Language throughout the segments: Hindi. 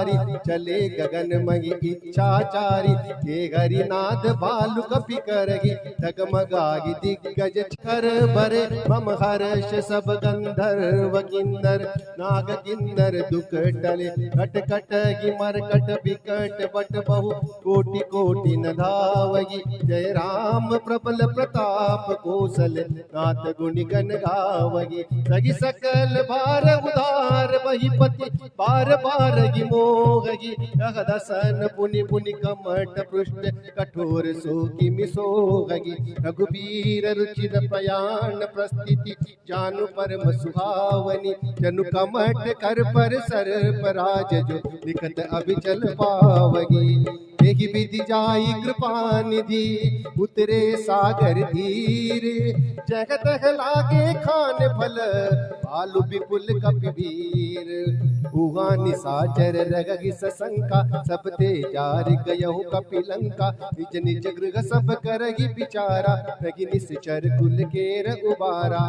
धारी, चले गगन मही इच्छाचारी। हे हरिनाथ भालु कपि करगी, डगमगागी दिग्गज कर भरे। मम हर्ष सब गंधर्व किन्नर, नाग किन्नर दुख टले। कट कटगी मरकट बिकट बट बहु, कोटि कोटि न धावगी। जय राम प्रबल प्रताप कौशल, नाथ गुनि गण गावगी। सगी सकल भार उधार बही पति, बार बार गी मोहगी। यह दसन पुनि पुनि कमट पृष्ठ, कठोर सो किमि सोहगी। रघुबीर रुचिर प्रयाण प्रस्थिति, जानु परम सुहावनी। जनु कमट कर पर सर्प राज, जो लिखत अभिचल पावगी। एहि विधि जाई कृपा निधि, उतरे सागर धीरे। जगत लागे खान फल, भालु विपुल कपिवीर। हुआ निशाचर रगहि सशंका, सब ते जार गयहु कपिलंका। निज निज गृह सब करहि विचारा, रगि निश्चर कुल केर उबारा।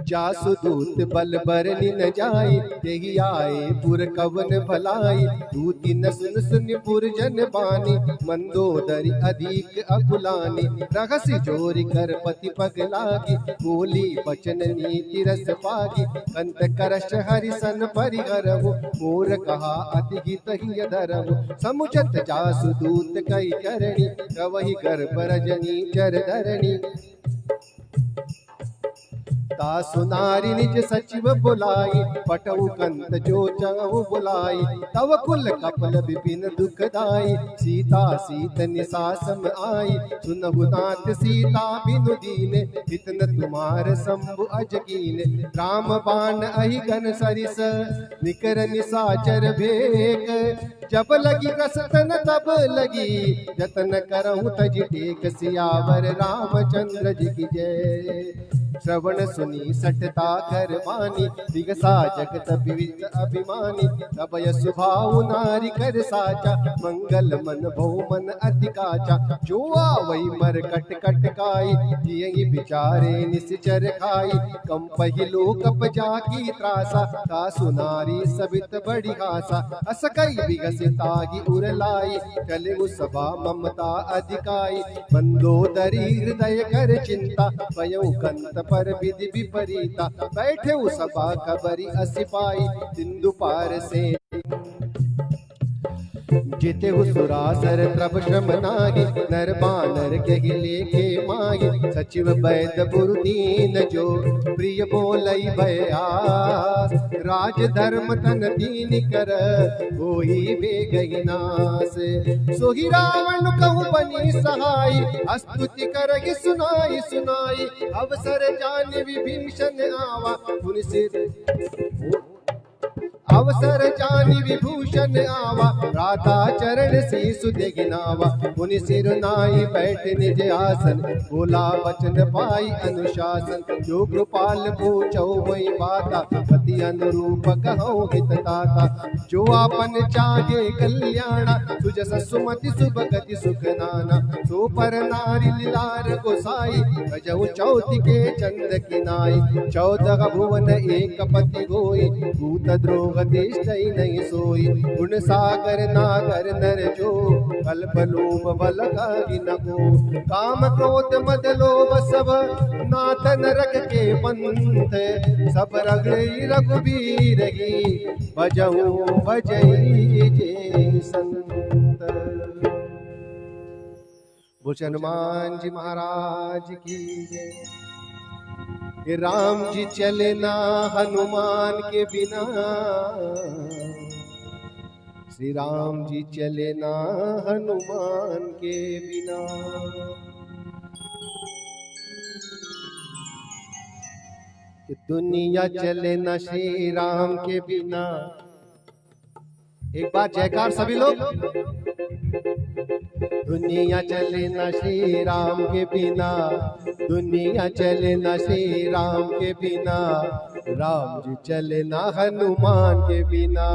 जासु दूत बल बरनि न जाई, तेहि आए पुर कवन भलाई। दूति न सुन सुन पुर जन बानी, मंदोदरी अधिक अकुलानी। रहसि जोरि कर पति पग लागी, बोली बचन नीति रस पागी। कंत करश हरिसन परिहरहु, मोर कहा अति हित हिय धरहु। समुझत जासु दूत कई करणी, कवहि गर्भ रजनी चर धरणी। तासु नारी निज सचिव बुलाई, पटऊ कंत जो चहु बुलाई। तव कुल कपल विपिन दुखदाई, सीता सीत निसासम आई। सुनहु नाथ सीता बिनु दीने, इतन तुम्हार शंभु अजकीने। राम बाण अहि घन सरिस, निकर निसाचर भेक। जब लगी कसतन तब लगी, जतन करहु तज टेक। सियावर रामचंद्र जी की जय। श्रवण सुनी सटता कर मानी, दिगसा जगत विविध अभिमानी। अभय सुभाव नारी कर साचा, मंगल मन बहु मन अति काचा। जो आवै मर कट कट काई, जियहि विचारे निश्चर खाई। कंपहि लोक जाकी त्रासा, तासु नारी सबित बड़ी आसा। अस कई विगसितागी उर लाई, चले सभा ममता अधिकाई। मंदोदरी हृदय कर चिंता, पयउ कंत पर विधि विपरीता। बैठे सभा खबरी असिपाई, सिंधु पार से जिते सुरासर द्रव श्रम नागी। नर बानर के लेखे माही, सचिव वैद पुरदीन जो। प्रिय बोलई भयास, राज धर्म तन दीन कर। होई बेगहि नास, सोहि रावण कहु बनी सहाय। स्तुति करहि सुनाई सुनाई, अवसर जान विभीषण आवा। पुनि सिर अवसर जानि विभूषण आवा, राधा चरण शीसु दिगिनावा। मुनि सिर नाई बैठ निज आसन, बोला वचन पाई अनुशासन। जो कृपाल पूछौ वही बाता, पति अनुरूप कहौ हित ताता। जो आपन चाहे कल्याणा, सुजस सुमति सुभगति सुख नाना। सो पर नारी लीलार गोसाई, गजहु चौथि के चंद किनाई। 14 भुवन एक पति होई, भूत द्रोह तिष्ठइ नहीं सोई। गुण सागर नागर नर जो, कल्प लोभ बल काहि न को। काम क्रोध मद लोभ सब, नाथ नरक के पंथ। सब रगड़ई रघुबीर ही, भजहु भजई जे संत। बोल हनुमान जी महाराज की जय। कि राम जी चले ना हनुमान के बिना, श्री राम जी चले ना हनुमान के बिना। कि दुनिया चले ना श्री राम के बिना। एक बार जयकार सभी लोग। दुनिया चले ना श्री राम के बिना, दुनिया चले ना श्री राम के बिना। राम जी चले ना हनुमान के बिना,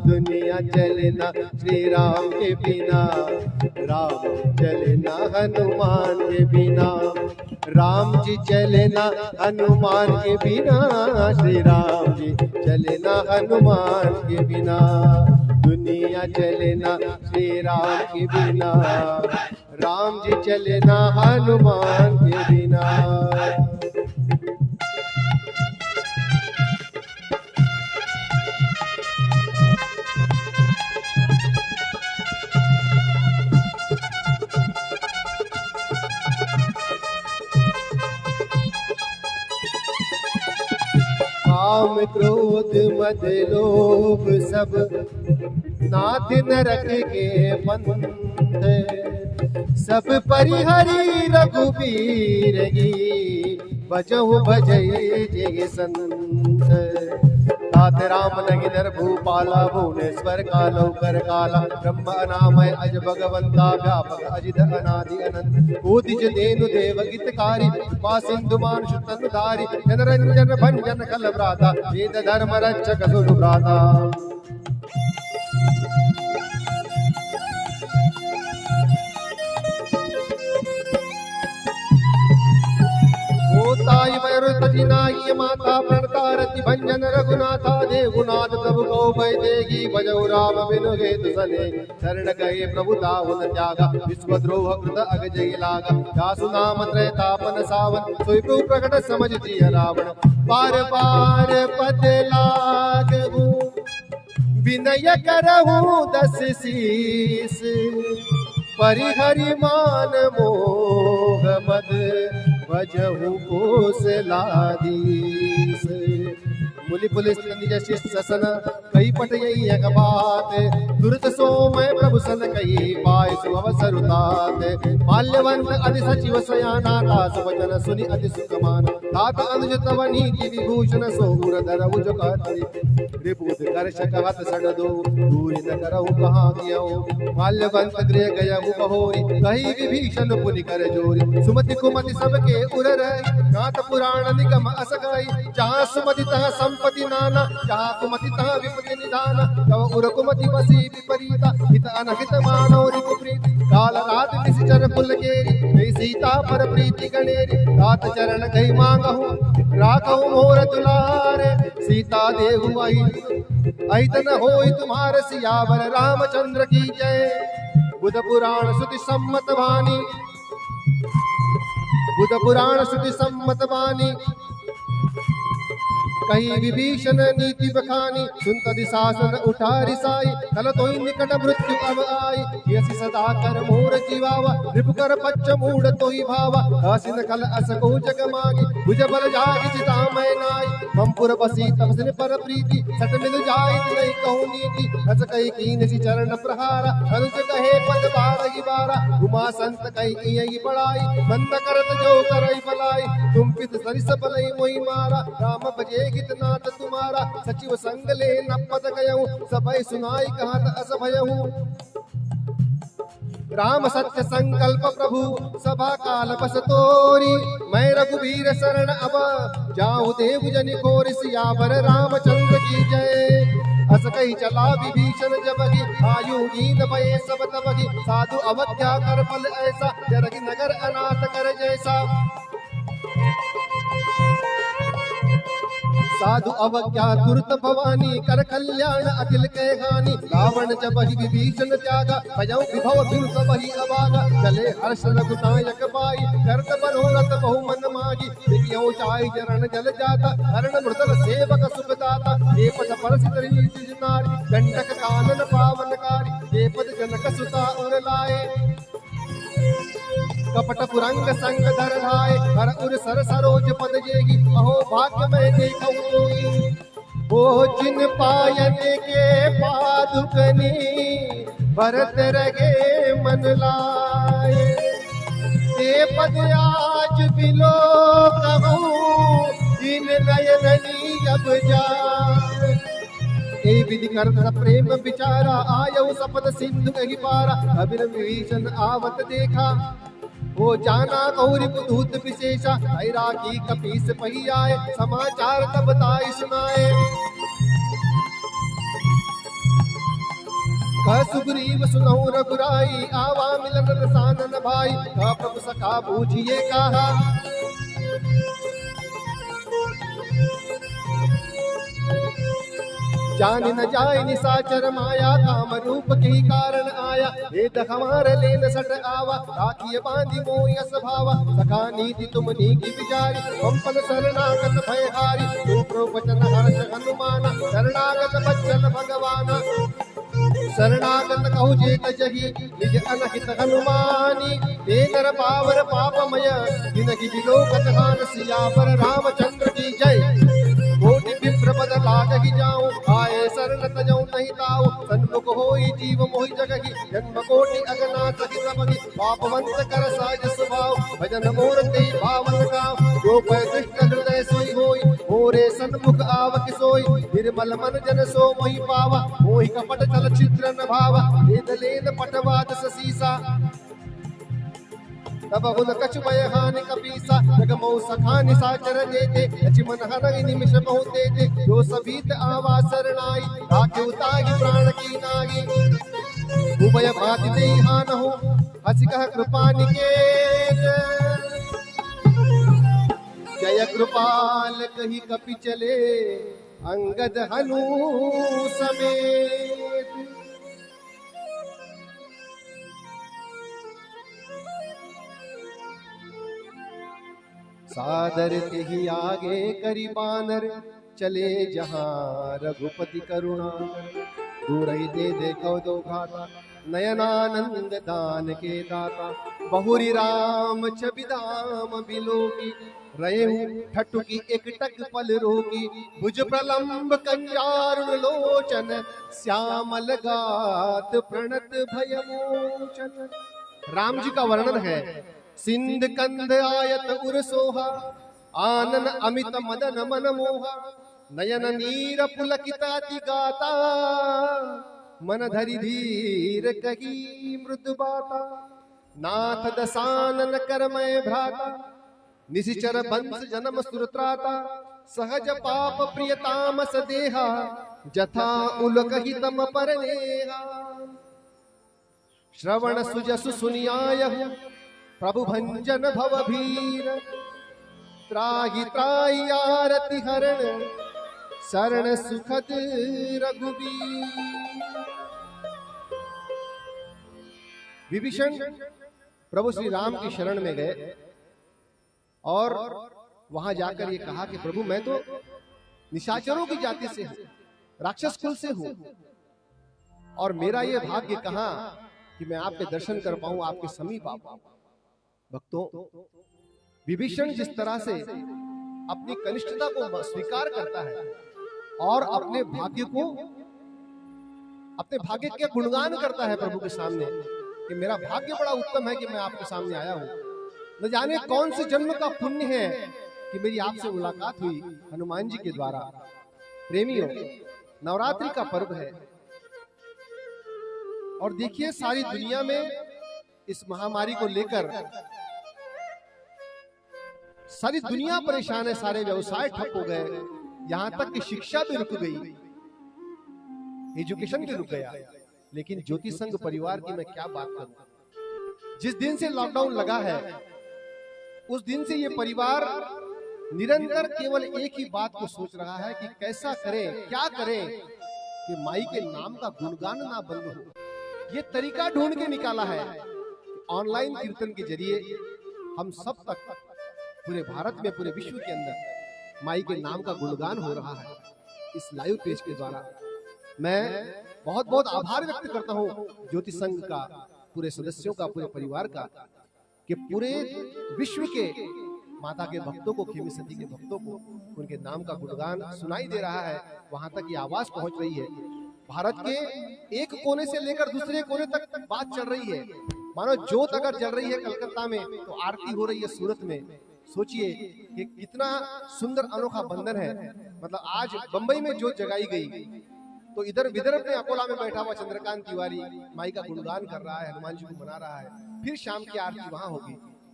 दुनिया चले ना श्री राम के बिना। राम जी चले ना हनुमान के बिना, राम जी चले ना हनुमान के बिना। श्री राम जी चले ना हनुमान के बिना, दुनिया चले ना श्री राम के बिना। राम जी चले ना हनुमान के बिना। काम क्रोध मद लोभ सब नाथ नरक के पंथ, सब परिहरि रघुबीर की बजहु भजई जय संत। तात राम लगी नर भूपाला, भुवनेश्वर कालो कर काला। ब्रह्म अनामय अज भगवंता, व्यापक अजित अनादि अनंत। कोटिज देनु देव हितकारी, कृपा सिंधु मानुष तनुधारी। जनरंजन भंजन खल भ्राता, वेद धर्म रक्षक सुनु भ्राता। ताई मरुत जिनाई माता, प्रणतारति भंजन रघुनाथा। देवनाथ प्रभु को भय देगी, भजऊ राम बिनु हेतु सने। शरण गए प्रभु दाहुन त्यागा, विश्वद्रोह कृत अगजय लागा। जासु नाम त्रय तापन सावन, सोई प्रभु प्रकट समझ जिय रावण। बार बार पद लागहु, विनय करहु दस शीस। परिहरि मान मोह मद, भजहु कौशलाधीश। मुनि पुलिस निज शिष्य सन, कई पट यही अगबात। दुरत सो मैं प्रभु सन, कई पाय सु अवसर तात। माल्यवंत अति सचिव सयाना, दास वचन सुनि अति सुख माना। तात अनुज तव नीति विभूषण, सोर धरहु जो कहते। रिपुत कर्षक हत सड दो, दूरि न करहु कहाँ कियो। माल्यवंत गृह गयहु बहोरी, कही विभीषण पुनि कर जोरी। सुमति कुमति सबके उर रही, नाथ पुराण निगम अस गई। जहाँ सुमति तहाँ संपत्ति नाना, जहाँ कुमति तहाँ विपत्ति निधाना। तव उर कुमति बसी विपरीता, हित अनहित मानो रिपु प्रीति। काल रात निशिचर फुल केरी, गई सीता पर प्रीति गणेरी। तात चरण गई मांगहु, राखहु मोर दुलारे। सीता देहु आई, ऐतन होई तुम्हार सियावर रामचंद्र की जय। बुध पुराण श्रुति सम्मत वाणी, बुध पुराण श्रुति सम्मत वाणी। कही विभीषण नीति बखानी, सुनत दिशासन उठा रिसाई। कल तोई निकट मृत्यु अब आई, यसी सदा कर मोर जीवावा। रिपु कर पच्च मूढ़ तोई भावा, हसिन कल अस को जग मागी। भुज बल जागी चिता मैं नाई, ममपुर बसी तपसिन पर प्रीति। सट मिल जाई नहीं कहूँ नीति, रस कही कीन सी चरण प्रहारा। अनुज कहे पद बारही बारा, उमा संत कही यही पढ़ाई। मंद करत जो करई भलाई, तुम पित सरिस बलई मोहि मारा। राम भजे नाथ तुम्हारा, सचिव संग ले न पद गयऊ। सबई सुनाई कहत अस भयऊ। राम सत्य संकल्प प्रभु, सभा काल बस तोरी। मैं रघुबीर शरण अब, जाऊँ देव जनि खोर। सियावर रामचंद्र की जय। अस कही चला विभीषण जबहि, आयु हीन भये सब तबहि। साधु अवज्ञा कर फल ऐसा, जरहि नगर अनाथ कर जैसा। साधु अवज्ञा तुरत भवानी, कर कल्याण अखिल के हानि। रावण जबहि विभीषण त्यागा, भयउ विभव बिनु सबहि अभागा। चले हर्ष रघुनायक पाई, करत मनोरथ बहु मन मागी। देखियो चाहि चरण जल जाता, हरण मृदल सेवक सुख दाता। हे पद परसित रीति नारी, दंडक कानन पावनकारी। हे पद जनक सुता उर लाए, कपट पुरंग संग धर धाय। हर उर सर सरोज पद जेगी, अहो भाग्य में देखऊ तोई। ओ जिन पायन के पादुकनी, भरत रगे मन लाए। ते पद आज बिलो कहूँ, जिन नयननी जब जाए। ए विधि करत प्रेम विचारा, आयऊ सपद सिंधु कहि पारा। अबिर विभीषण आवत देखा, वो जाना गौरी पुधूत विशेषा, बैरागी कपीस पही आए, समाचार तब ताई सुनाए। कह सुग्रीव सुनहु रघुराई, आवा मिलन रसानन भाई, कह प्रभु सखा बूझिए कहा। जान न जाय निशाचर माया, काम रूप के कारण आया, वेद हमार लेन सट आवा, राखिय बांधी मोय स्वभावा, सखा नीति तुम नीति विचारी, पंपन शरणागत भयहारी, तू प्रवचन हर्ष हनुमाना, शरणागत बच्चन भगवाना। शरणागत कहु जेत जही, निज अनहित हनुमानी, ते नर पावर पापमय, जिनहि विलोकत हान, सियावर रामचंद्र की जय। कोटि विप्र पद लागी जाऊं, आए शरण तजऊं नहीं ताऊ, सन्मुख होई जीव मोहि जगहि, जन्म कोटि अगनाथ सहित सबहि, पापवंत कर साज स्वभाव, भजन मोर ते पावन गाँव, जो पै दुष्ट हृदय सोई होई, मोरे सन्मुख आवक सोई, निर्मल मन जन सो मोहि पावा, मोहि कपट चल चित्र न भावा, वेद लेन पटवाद ससीसा, तब हुन कछु भय हानि कपीसा, जगमौ सखा निशाचर जेते, लक्ष्मण हरहि निमिष बहु तेते, जो सभीत आवा शरणाई, राखे उताहि प्राण की नागी। उभय भाति देहि हानहु, हसि कह कृपा निकेत, जय कृपाल कहि कपि चले, अंगद हनु समेत। सादर तेहि आगे करि बानर, चले जहाँ रघुपति करुणा। दूर ही दे देखो दो घाता, नयनानंद दान के दाता। बहुरी राम छवि धाम बिलोकी, रहेहु ठठुकी एकटक पल रोकी। भुज प्रलंब कंजारुण लोचन, श्यामल गात प्रणत भयमोचन। राम जी का वर्णन है, सिंध कंध आयत उर सोहा, आनन अमित मदन मन मोहा। नयन नीर पुलकिताति गाता, मन धरि धीर कही मृदु बाता। नाथ दसानन करमय भ्राता, निशिचर बंस जन्म सुरत्राता। सहज पाप प्रियतामस देहा, जथा उलकहि तम परनेहा। श्रवण सुजसु सुनियायहु, प्रभु भंजन भव भीर। त्राहि त्राहि आरति हरण, शरण सुखद रघुबीर। विभीषण प्रभु श्री राम की शरण में गए और वहां जाकर ये कहा कि प्रभु मैं तो निशाचरों की जाति से हूं, राक्षस कुल से हूं, और मेरा ये भाग्य कहां कि मैं आपके दर्शन कर पाऊं, आपके समीप आ पाऊं। भक्तों, विभीषण जिस तरह से अपनी कनिष्ठता को स्वीकार करता है और अपने भाग्य के गुणगान करता है प्रभु के सामने कि मेरा भाग्य बड़ा उत्तम है कि मैं आपके सामने आया हूं। न जाने कौन से जन्म का पुण्य है कि मेरी आपसे मुलाकात हुई हनुमान जी के द्वारा। प्रेमियों, नवरात्रि का पर्व है और देखिए सारी दुनिया में इस महामारी को लेकर सारी दुनिया परेशान है, सारे व्यवसाय ठप हो गए, यहां तक कि शिक्षा भी रुक गई, एजुकेशन भी रुक गया। लेकिन ज्योति संघ परिवार की मैं क्या बात करूं। जिस दिन से लॉकडाउन लगा है उस दिन से ये परिवार निरंतर केवल एक ही बात को सोच रहा है कि कैसा करें, क्या करें कि माई के नाम का गुणगान ना बंद हो। ये तरीका ढूंढ के निकाला है। ऑनलाइन कीर्तन के जरिए हम सब तक पूरे भारत में, पूरे विश्व के अंदर माई के नाम का गुणगान हो रहा है इस लाइव पेज के द्वारा। मैं बहुत बहुत आभार व्यक्त करता हूं ज्योति संघ का, पूरे सदस्यों का, पूरे परिवार का, कि पूरे विश्व के माता के भक्तों को, खेमी सती के भक्तों को उनके नाम का गुणगान सुनाई दे रहा है, वहां तक ये आवाज पहुंच रही है। भारत के एक कोने से लेकर दूसरे कोने तक बात चल रही है। मानो जोत अगर जल रही है कलकत्ता में तो आरती हो रही है सूरत में। सोचिए कि कितना सुंदर अनोखा बंधन है। मतलब आज बंबई में जोत जगाई गई तो इधर विदर्भ में अकोला में बैठा हुआ चंद्रकांत तिवारी माई का गुणगान कर रहा है, हनुमान जी को मना रहा है। फिर शाम की आरती वहां होगी।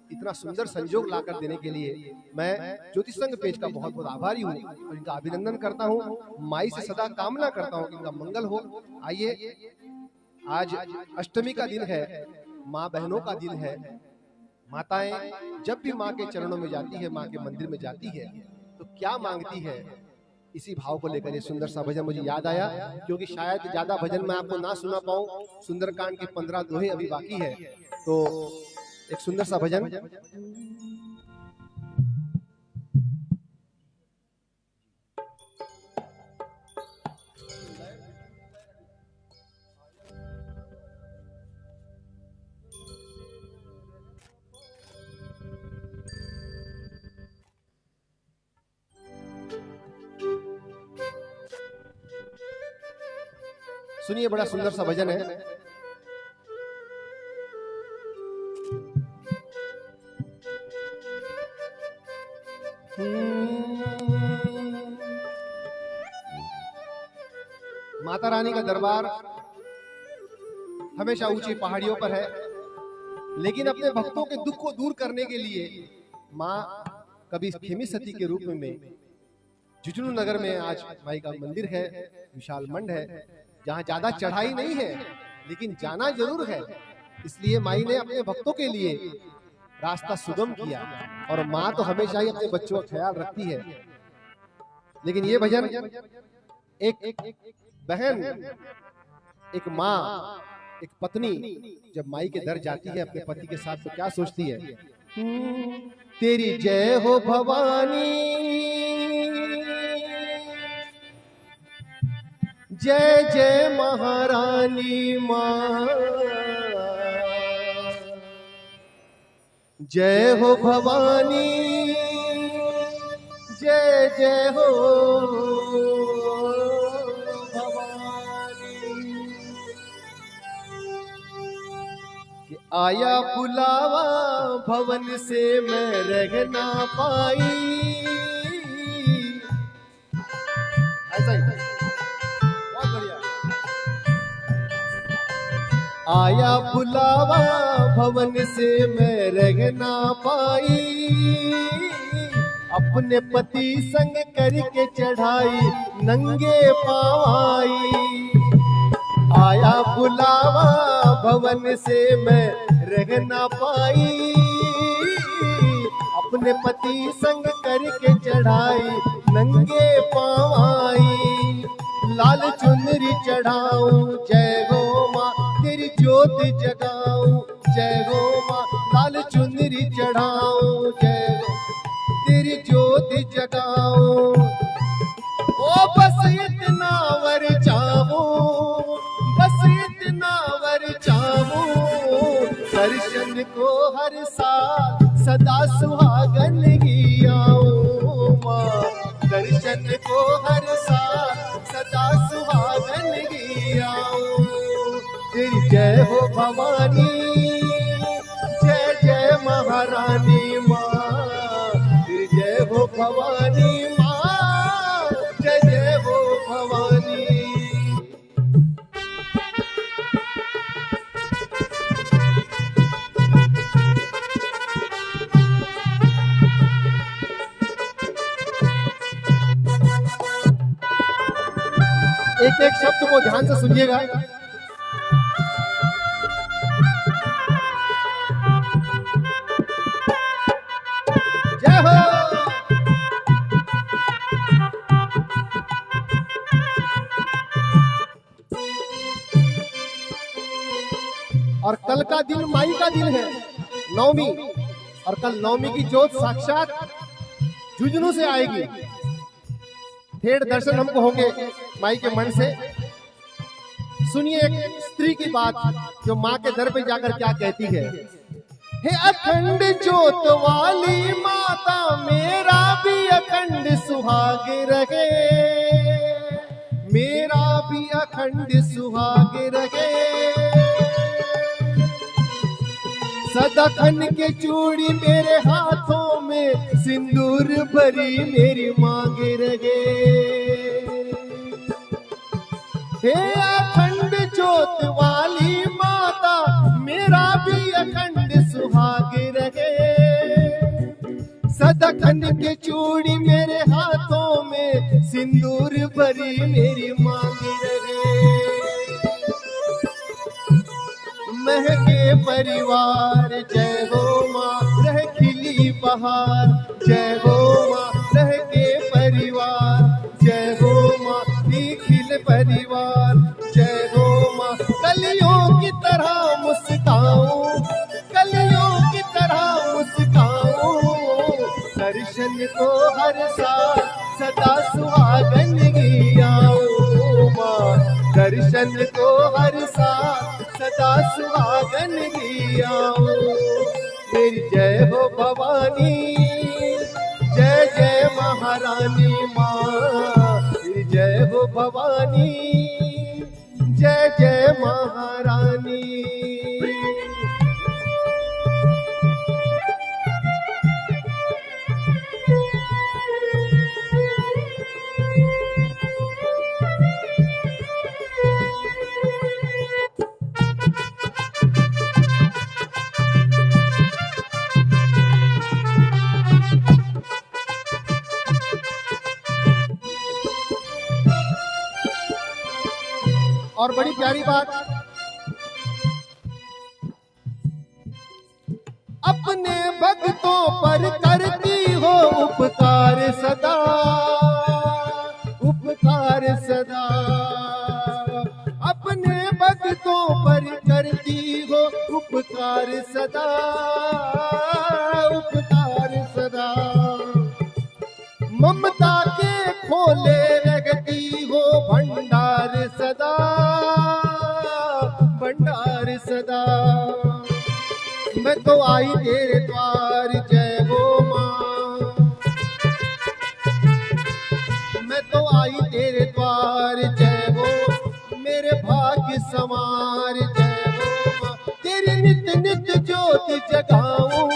इतना सुंदर संजोग लाकर देने के लिए मैं ज्योतिष संघ पेज का बहुत बहुत आभारी हूँ और इनका अभिनंदन करता हूँ। माई से सदा कामना करता हूँ कि इनका मंगल हो। आइए, आज अष्टमी का दिन है, माँ बहनों का दिन है। माताएं जब भी माँ के चरणों में जाती है, माँ के मंदिर में जाती है, तो क्या मांगती है, इसी भाव को लेकर ये सुंदर सा भजन मुझे याद आया, क्योंकि शायद ज्यादा भजन मैं आपको ना सुना पाऊं। सुंदरकांड के 15 दोहे अभी बाकी है, तो एक सुंदर सा भजन। सुनिए, बड़ा सुंदर सा भजन है। माता रानी का दरबार हमेशा ऊंची पहाड़ियों पर है, लेकिन अपने भक्तों के दुख को दूर करने के लिए माँ कभी खेमी सती के रूप में झुंझुनू नगर में आज माई का मंदिर है, विशाल मंड है, जहाँ ज्यादा चढ़ाई नहीं है, लेकिन जाना जरूर है। इसलिए माई ने अपने भक्तों के लिए रास्ता सुगम किया, और माँ तो हमेशा ही अपने बच्चों का ख्याल रखती है। लेकिन ये भजन, एक बहन, एक माँ, एक पत्नी जब माई के दर जाती है अपने पति के साथ, तो क्या सोचती है? तेरी जय हो भवानी, जय जय महारानी माँ, जय हो भवानी, जय जय हो भवानी। कि आया बुलावा भवन से मैं रह ना पाई। ऐसा ही, बहुत बढ़िया। आया बुलावा भवन से मैं रह ना पाई, अपने पति संग करके चढ़ाई नंगे पावाई। आया बुलावा भवन से मैं रह ना पाई, अपने पति संग करके चढ़ाई नंगे पावाई। लाल चुनरी चढ़ाऊं जय हो माँ, तेरी ज्योत जगाऊं जय हो माँ। लाल चुनरी चढ़ाऊं जय हो, तेरी ज्योत जगाऊं। ओ बस इतना वर चाहूं, बस इतना वर चाहूं, दर्शन को हर साल सदा सुहागन ही आऊं माँ। दर्शन को हर साल सदा सुहागन ही आऊं। तेरी जय हो भवानी, जय जय महारानी माँ, तेरी जय हो भवानी माँ, जय जय हो भवानी। एक एक शब्द को ध्यान से सुनिएगा। जय हो। और कल का दिन माई का दिन है, नवमी, और कल नवमी की ज्योत साक्षात झुंझुनू से आएगी। थेड़ दर्शन हमको होंगे माई के मन से। सुनिए एक स्त्री की बात, जो माँ के दर पे जाकर क्या कहती है। हे अखंड ज्योत वाली माता, मेरा भी अखंड सुहाग रहे, मेरा भी अखंड सुहाग रहे। सदाखन के चूड़ी मेरे हाथों में, सिंदूर भरी मेरी मांग रहे। हे अखंड ज्योत वाली माता, मेरा भी अखंड सुहाग रहे। सदा खन के चूड़ी मेरे हाथों में, सिंदूर भरी मेरी मांगी रहे। महके परिवार जय हो माँ, रह खिली बहार जय हो माँ, रह के परिवार जय हो माँ, खिल परिवार जय हो माँ। कलियों की तरह मुस्काऊं, कलियों की तरह मुस्काऊं, दर्शन को हर साल सदा सुहागन की आऊं माँ, दर्शन को हर साल सदा सुहागन की आऊं। मेरी जय हो भवानी, जय जय महारानी माँ, मेरी जय हो भवानी, जय जय महारानी। और बड़ी प्यारी बात, अपने भक्तों पर करती हो उपकार सदा, उपकार सदा। अपने भक्तों पर करती हो उपकार सदा, उपकार सदा। ममता के खोले रखती हो भंडार सदा, भंडार सदा। मैं तो आई तेरे द्वार जय हो माँ, मैं तो आई तेरे द्वार जय हो, मेरे भाग्य समार जय हो माँ। तेरी नित्य नित्य ज्योति जगाऊं,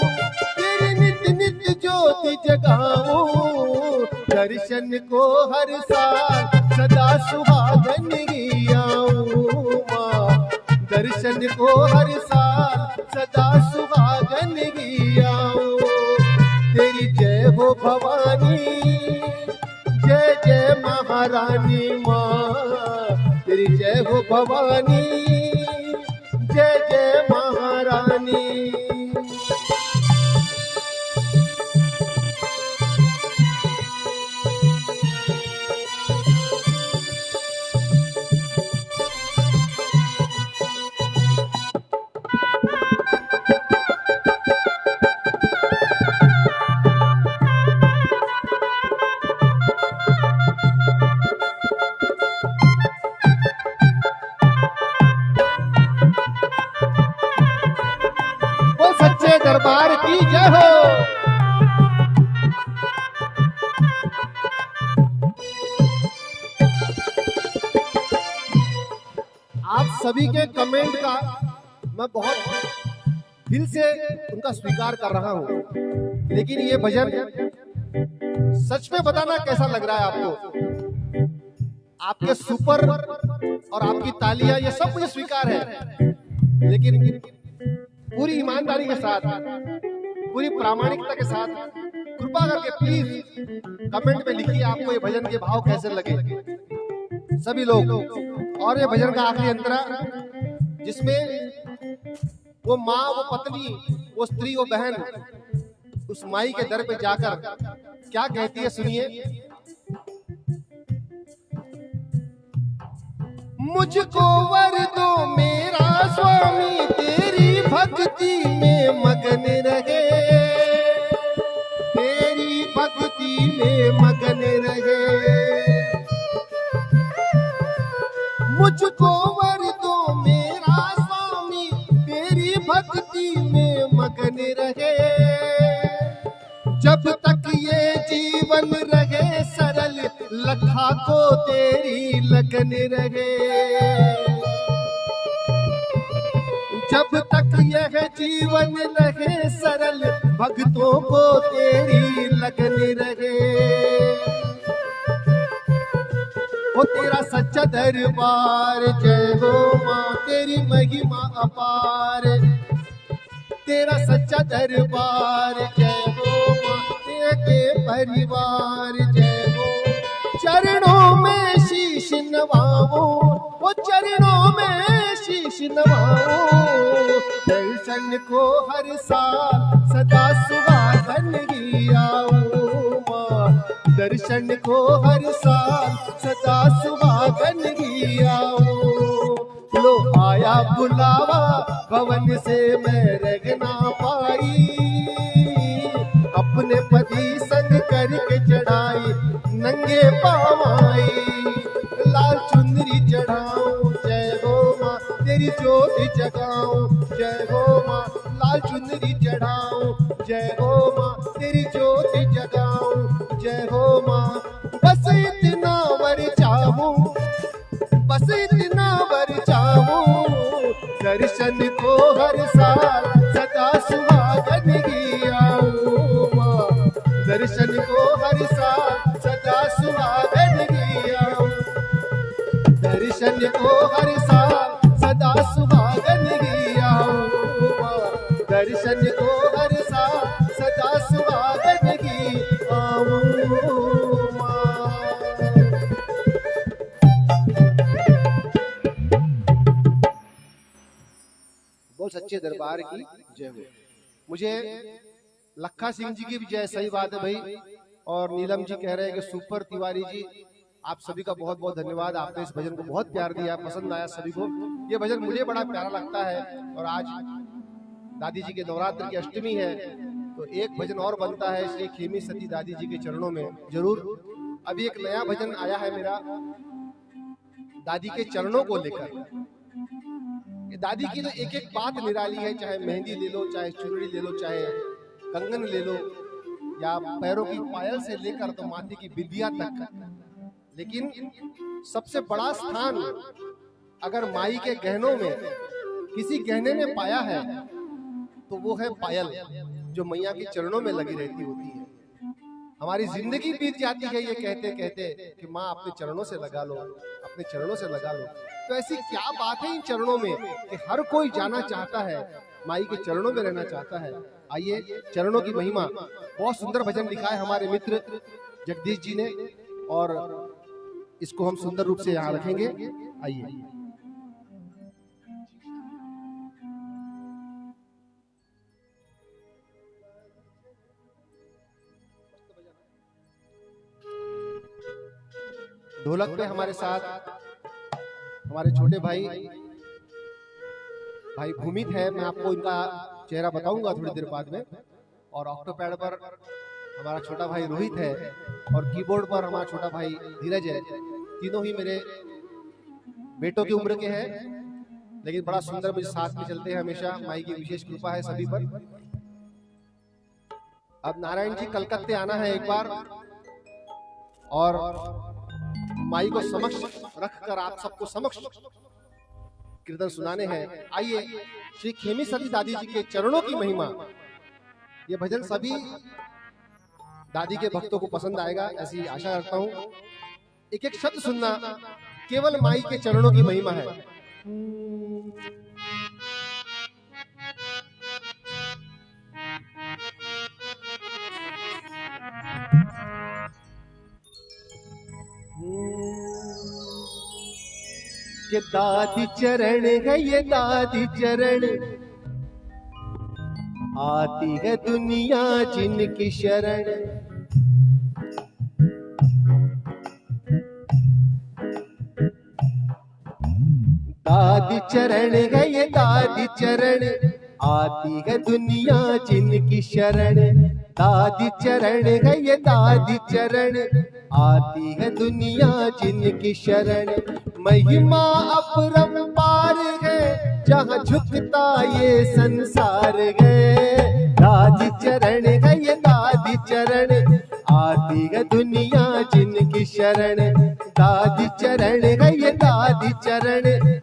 तेरी नित्य नित्य ज्योति जगाऊं, दर्शन को हर साल सदा सुहागन की आऊं माँ, दर्शन को हर साल सदा सुहागन की आऊं। तेरी जय हो भवानी, जय जय महारानी माँ, तेरी जय हो भवानी, जय जय महारानी। सच्चे दरबार की जय हो। आप सभी के कमेंट का मैं बहुत दिल से उनका स्वीकार कर रहा हूं, लेकिन ये भजन सच में बताना कैसा लग रहा है आपको। आपके सुपर और आपकी तालियां ये सब मुझे स्वीकार है, लेकिन पूरी ईमानदारी के साथ, पूरी प्रामाणिकता के साथ कृपा करके प्लीज कमेंट में लिखिए आपको ये भजन के भाव कैसे लगे सभी लोग। और ये भजन का आखिरी अंतरा जिसमें वो माँ, वो पत्नी, वो स्त्री, वो बहन उस माई के दर पे जाकर क्या कहती है सुनिए। मुझको वर दो मेरा स्वामी, तेरी भक्ति में मगन रहे, तेरी भक्ति में मगन रहे। मुझको वर दो मेरा स्वामी, तेरी भक्ति में मगन रहे। जब तक ये जीवन रहे सरल, लखा को तेरी लगन रहे। जब तक यह जीवन रहे सरल, भक्तों को तेरी लगन रहे। वो तेरा सच्चा दरबार जय हो माँ, तेरी महिमा अपार। तेरा सच्चा दरबार जय हो माँ, के परिवार जय हो। चरणों में शीश नवाओ, वो चरणों में शीश नवाओ। दर्शन को हर साल सदा सुहागन ही आओ माँ, दर्शन को हर साल सदा सुहागन ही आओ। लो आया बुलावा भवन से मैं रह ना पाई, अपने पति संग करके चढ़ाई नंगे पावाई। लाल चुनरी चढ़ाऊं जय हो माँ, तेरी ज्योति जगाऊं जय हो माँ। लाल चुनरी चढ़ाऊं जय हो माँ, तेरी ज्योति जगाऊं जय हो माँ। बस इतना वर चाहूं, बस इतना वर चाहूं, दर्शन को हर साल सदा सुहागन ही आऊं माँ। दर्शन को हर साल सदा सुहागन ही आऊं, दर्शन को हर साल सदा सुहागन ही आऊं माँ। दर्शन को हर साल सदा सुहागन ही आऊं माँ। बोल सच्चे दरबार की जय हो। मुझे लखा सिंह जी की भी जय, सही बात है भाई। और नीलम जी कह रहे हैं कि सुपर तिवारी जी, आप सभी का बहुत बहुत धन्यवाद। आपने इस भजन को बहुत प्यार दिया, पसंद आया सभी को। ये भजन मुझे बड़ा प्यारा लगता है। और आज दादी जी के नवरात्र की अष्टमी है, तो एक भजन और बनता है, इसलिए खेमी सती दादी जी के चरणों में जरूर। अभी एक नया भजन आया है मेरा दादी के चरणों को लेकर। दादी की तो एक एक बात निराली है, चाहे मेहंदी ले लो, चाहे चुनरी ले लो, चाहे कंगन ले लो, या पैरों की पायल से लेकर तो माथे की बिंदिया तक। लेकिन सबसे बड़ा स्थान अगर माई के गहनों में किसी गहने ने पाया है तो वो है पायल, जो मैया के चरणों में लगी रहती होती है। हमारी जिंदगी बीत जाती है ये कहते कहते कि माँ अपने चरणों से लगा लो, अपने चरणों से लगा लो। तो ऐसी क्या बात है इन चरणों में कि हर कोई जाना चाहता है, माई के चरणों में रहना चाहता है। आइए, चरणों की महिमा, बहुत सुंदर भजन लिखा है हमारे मित्र जगदीश जी ने, और इसको हम सुंदर रूप से यहाँ रखेंगे। आइए। ढोलक पे हमारे साथ हमारे छोटे भाई भूमित है, मैं आपको इनका चेहरा बताऊंगा थोड़ी देर बाद में। और ऑक्टोपैड पर हमारा छोटा भाई रोहित है, और कीबोर्ड पर हमारा छोटा भाई धीरज है। तीनों ही मेरे बेटों की उम्र के हैं, लेकिन बड़ा सुंदर मुझे साथ में चलते हैं हमेशा। माई की विशेष कृपा है सभी पर। अब नारायण जी कलकत्ते आना है एक बार, और माई को समक्ष रखकर आप सबको समक्ष कीर्तन सुनाने हैं। आइए, श्री खेमी सती दादी जी के चरणों की महिमा। ये भजन सभी दादी के भक्तों को पसंद आएगा, ऐसी आशा रखता हूं। एक एक शब्द सुनना, केवल माई के चरणों की महिमा है। के दादी चरण है ये दादी चरण, आती है दुनिया जिनकी शरण। दादी चरण है ये दादी चरण, आती है दुनिया जिनकी शरण। दादी चरण है ये दादी चरण, आती है दुनिया जिनकी शरण। महिमा अपरंपार है जहाँ झुकता ये संसार है। दादी चरण है ये दादी चरण, आती है दुनिया जिनकी शरण। दादी चरण है ये दादी चरण।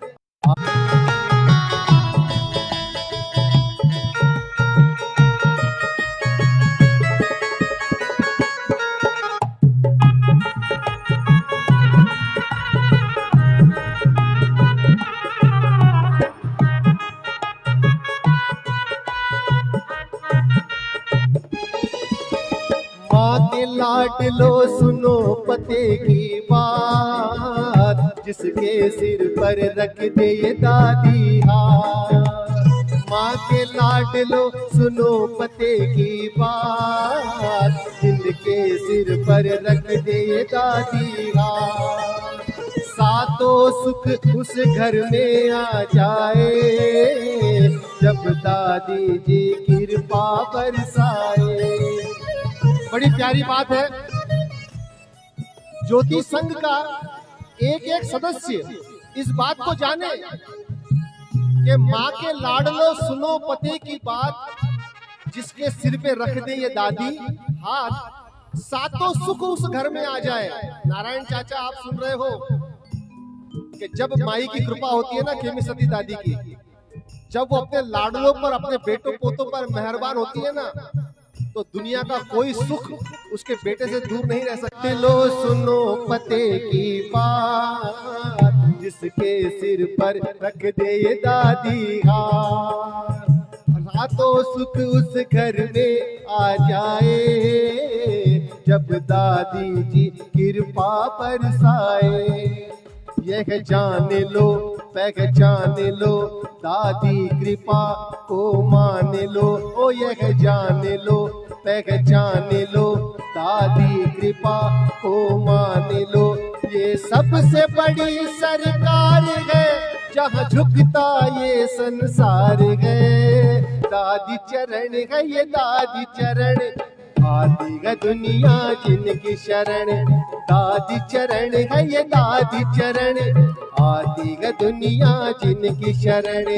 माँ के लाडलो सुनो पते की बात, जिसके सिर पर रख दे ये दादी हाथ। माँ के लाडलो सुनो पते की बात, जिनके सिर पर रख दे ये दादी हाथ। सातों सुख उस घर में आ जाए, जब दादी जी कृपा बरसाए। बड़ी प्यारी बात है। ज्योति संघ का एक एक सदस्य इस बात को जाने कि माँ के लाडलो सुनो पते की बात, जिसके सिर पे रख दे ये दादी हाथ, सातों सुख उस घर में आ जाए। नारायण चाचा, आप सुन रहे हो कि जब माई की कृपा होती है ना, खेमी सती दादी की, जब वो अपने लाडलों पर, अपने बेटों पोतों पर मेहरबान होती है ना, तो दुनिया का कोई सुख उसके बेटे से दूर नहीं रह सकते। लो सुनो पते की बात, जिसके सिर पर रख दे ये दादी हाथ, रातों सुख उस घर में आ जाए, जब दादी जी कृपा बरसाए। यह जान लो, पहचान लो, दादी कृपा को मान लो। ओ यह जान लो, पहचान लो, दादी कृपा को मान लो। ये सबसे बड़ी सरकार है, जहाँ झुकता ये संसार है। दादी चरण है ये दादी चरण, आती है दुनिया जिनकी शरण। दादी चरण है ये दादी चरण, आती है दुनिया जिनकी शरण।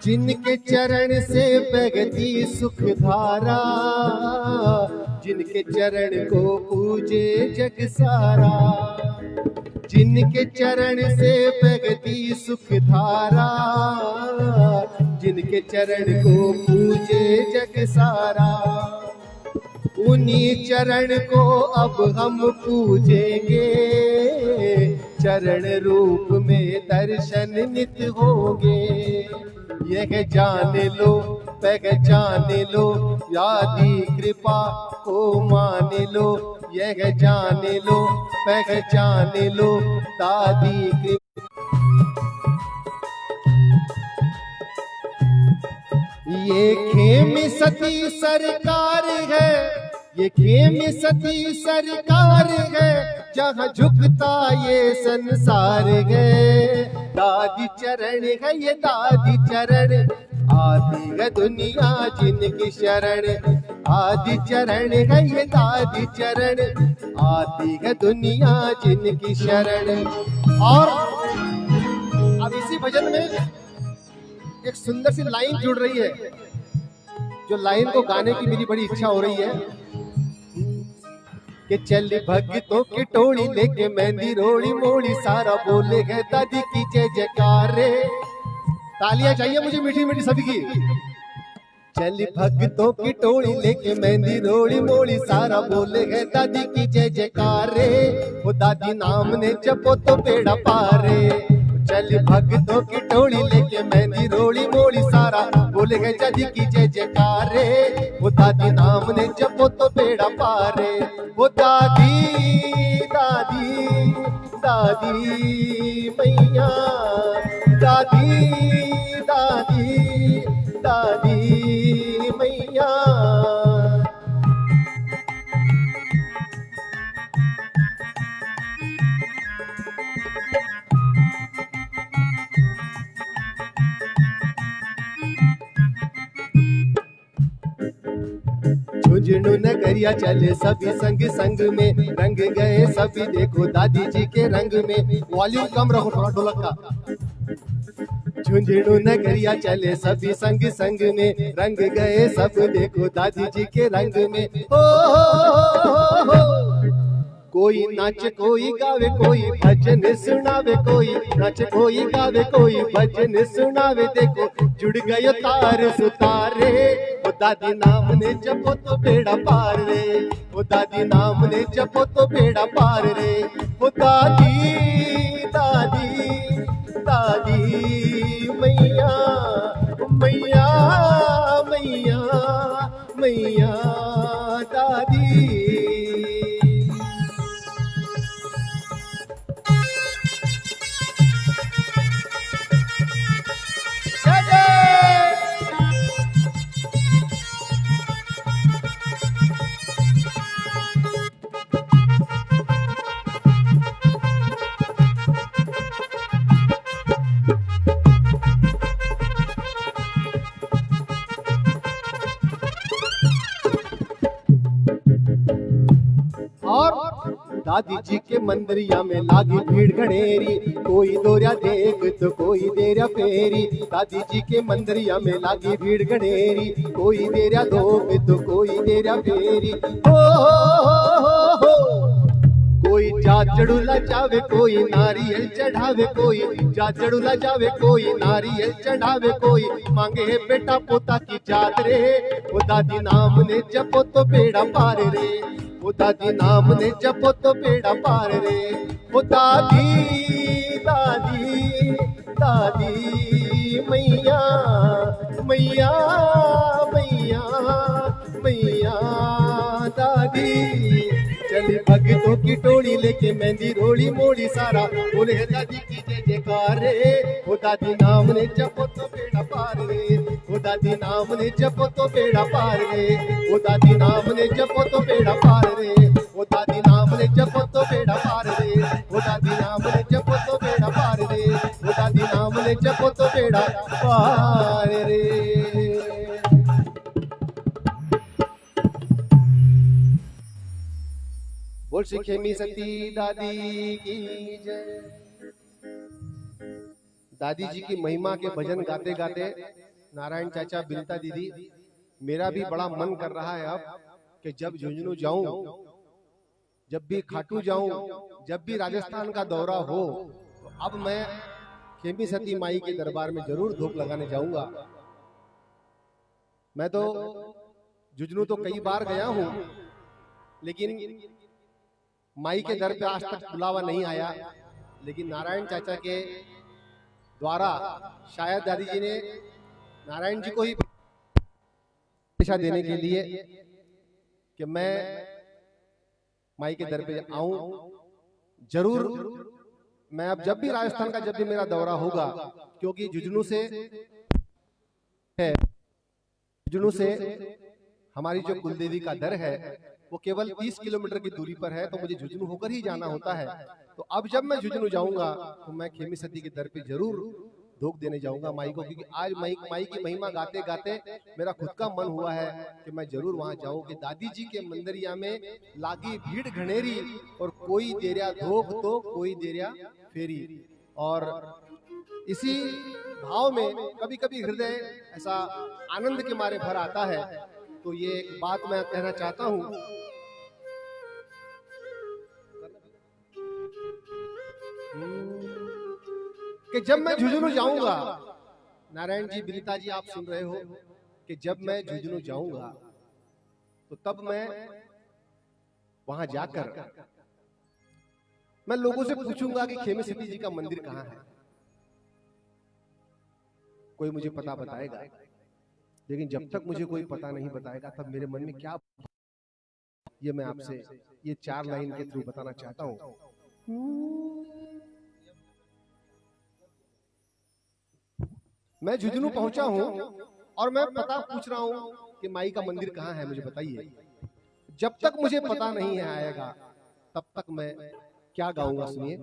जिनके चरण से बहती सुख धारा, जिनके चरण को पूजे जग सारा। जिनके चरण से बहती सुख धारा, जिनके चरण को पूजे जग सारा। उन्हीं चरण को अब हम पूजेंगे, चरण रूप में दर्शन नित होंगे। यह जान लो, पहचान लो, दादी कृपा को मान लो। यह जान लो, पहचान लो, दादी कृपा। ये खेमी सती सरकार है, ये खेमी सती सरकार है, जहाँ झुकता ये संसार है। दादी चरण है ये दादी चरण, आती है दुनिया जिनकी शरण। आदि चरण है ये दादी चरण, आती है दुनिया जिनकी शरण। और अब इसी भजन में एक सुंदर सी लाइन जुड़ रही है, जो लाइन को गाने की मेरी बड़ी इच्छा हो रही है कि चल भक्तों की टोली लेके मेहंदी रोड़ी मोड़ी, सारा बोले है दादी की जय जयकार रे। तालियां चाहिए मुझे मीठी मीठी सभी की। चल भक्तों की टोली लेके मेहंदी रोड़ी मोड़ी, सारा बोले है दादी की जय जयकार रे। वो दादी नाम ने जपो तो बेड़ा पार रे। चल भक्तों की टोली लेके मेहंदी रोड़ी मोड़ी, सारा बोले गए दादी की जय जयकार रे। वो दादी नाम ने जपो तो बेड़ा पार रे। वो दादी दादी दादी मैया, दादी दादी दादी मैया। झुंझुनू नगरी नगरिया चले सभी संग संग में, रंग गए सभी देखो दादी जी के रंग में। वॉल्यूम कम रखो थोड़ा ढोलक का। झुंझुनू नगरिया चले सभी संग संग में, रंग गए सब देखो दादी जी के रंग में। हो कोई नाच कोई गावे कोई भजन सुनावे, कोई नाच कोई गावे कोई भजन सुनावे। देखो जुड़ गयो तार सुतारे, ओ दादी नाम ने जपो तो बेड़ा पार रे, ओ दादी नाम ने जपो तो बेड़ा पार रे। ओ दादी दादी दादी मैया मैया मैया मैया दादी। और दादी जी के मंदिरिया में लागी भीड़ घनेरी, कोई दोरिया देख तो कोई देरिया फेरी। दादी जी के मंदिरिया में लागी भीड़ घनेरी, कोई देरिया धोख तो कोई देरिया फेरी। हो कोई जाचड़ूला जावे कोई नारियल चढ़ावे, कोई जाचड़ूला जावे कोई नारियल चढ़ावे। कोई मांगे है बेटा पोता की जात रे, वो दादी नाम ने जपो तो बेड़ा पार रे, वो दादी नाम ने जपो तो बेड़ा पार रे। वो दादी दादी दादी मैया मैया मैया मैया दादी। चली भगतों की टोली लेके मेहंदी रोड़ी मोड़ी, सारा बोले दादी की जय जयकार रे। वो दादी नाम ने जपो तो बेड़ा पार रे, वो दादी नाम ने जपो तो बेड़ा पार रे, वो दादी नाम ने जपो तो बेड़ा पार रे, वो दादी नाम ने जपो तो बेड़ा पार रे, वो दादी नाम ने जपो तो बेड़ा पार रे, वो दादी नाम ने जपो तो बेड़ा पार रे। बोल श्री खेमी सती दादी की जय। दादी जी की महिमा के भजन गाते गाते नारायण चाचा, बिलता दीदी, मेरा भी बड़ा मन कर रहा है अब कि जब झुंझुनू जाऊं, जब भी खाटू जाऊं, जब भी राजस्थान का दौरा हो, तो अब मैं खेमी सती माई के दरबार में जरूर धूप लगाने जाऊंगा। मैं तो झुंझुनू तो कई बार गया हूं, लेकिन माई के दर पे आज तक बुलावा नहीं आया। लेकिन नारायण चाचा के द्वारा शायद दादी जी ने नारायण जी को ही दिशा देने के लिए कि मैं माई के दर पे आऊं जरूर। मैं अब जब भी राजस्थान का जब भी मेरा दौरा होगा, क्योंकि झुंझुनू से हमारी जो कुलदेवी का दर है वो केवल 30 किलोमीटर की दूरी पर है, तो मुझे झुंझुनू होकर ही जाना होता है। तो अब जब मैं झुंझुनू जाऊंगा तो मैं खेमी सती के दर पे जरूर धूप देने जाऊंगा माई को, क्योंकि आज माई की महिमा गाते गाते मेरा खुद का मन हुआ है कि मैं जरूर वहां जाऊं कि दादी जी के मंदिरिया में लागी भीड़ घनेरी, और कोई देरिया धोख तो कोई देरिया फेरी। और इसी भाव में कभी कभी हृदय ऐसा आनंद के मारे भर आता है। तो ये एक बात मैं कहना चाहता हूं कि जब मैं झुंझुनू जाऊंगा, नारायण जी, बिलता जी, आप सुन रहे हो कि जब मैं झुंझुनू जाऊंगा तो तब मैं वहां जाकर मैं लोगों से पूछूंगा कि खेमी सती जी का मंदिर कहां है। कोई मुझे पता बताएगा, लेकिन जब तक मुझे कोई पता नहीं बताएगा तब मेरे मन में क्या, ये मैं आपसे ये 4 लाइन के थ्रू बताना चाहता हूं। मैं झुंझुनू पहुंचा हूं और मैं पता पूछ रहा हूं कि माई का मंदिर कहां है, मुझे बताइए। जब तक मुझे पता नहीं है आएगा तब तक मैं क्या गाऊंगा, सुनिए।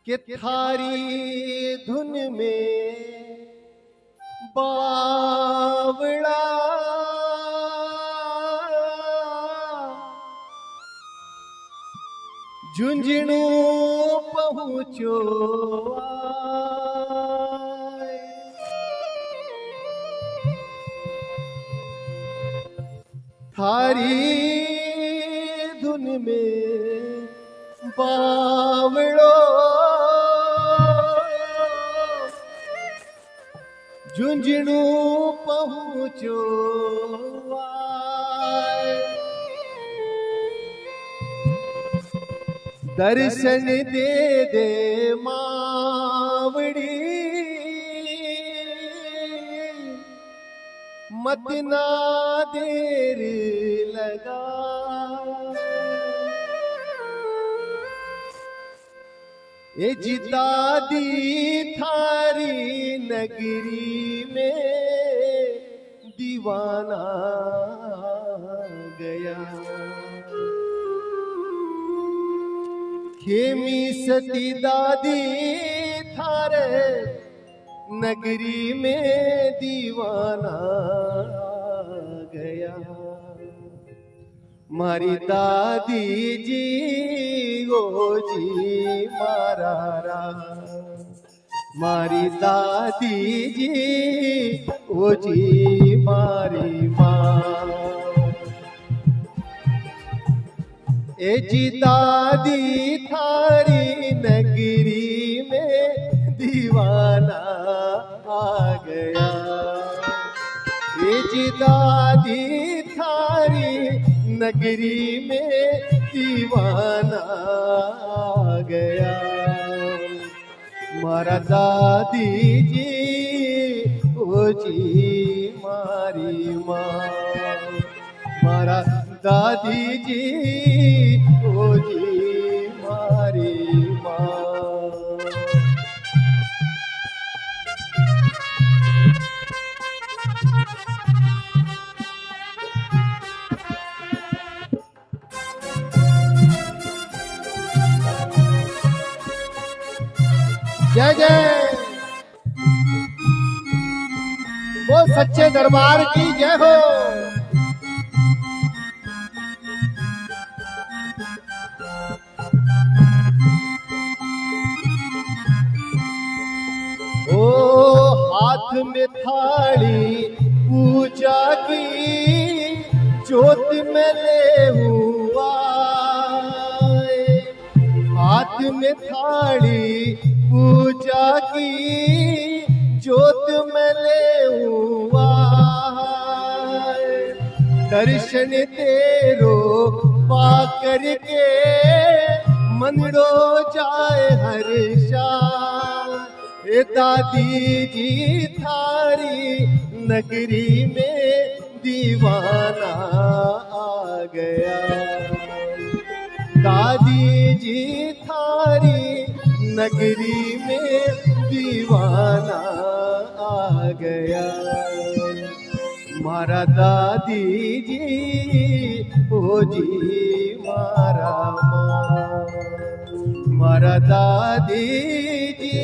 कि थारी धुन में बावड़ा झुंझुनू पहुँचो आए। थारी धुन में बावड़ो झुंझुनू पहुँचो आए। दर्शन दे दे मावड़ी मत ना देर लगा। ए जितादी थारी नगरी में दीवाना गया। खेमी सती दादी थारे नगरी में दीवाना गया। मारी दादी जी ओ जी मारा रा। मारी दादी जी ओ जी मारी माँ। ए जी दादी थारी नगरी में दीवाना आ गया। ए जी दादी थारी नगरी में दीवाना आ गया। मारा दादी जी ओ जी मारी माँ। मारा दादी जी ओ जी मारी माँ। जय जय वो सच्चे दरबार की जय हो। ओ हाथ में थाली पूजा की ज्योत में ले हुआ। हाथ में थाली पूजा की ज्योत में ले हुआ। दर्शन तेरो पा करके मनड़ो जाए हर्षा। ए दादी जी थारी नगरी में दीवाना आ गया। दादी जी थारी नगरी में दीवाना आ गया। मारा दादी जी ओ जी मारा माँ। मारा दादी जी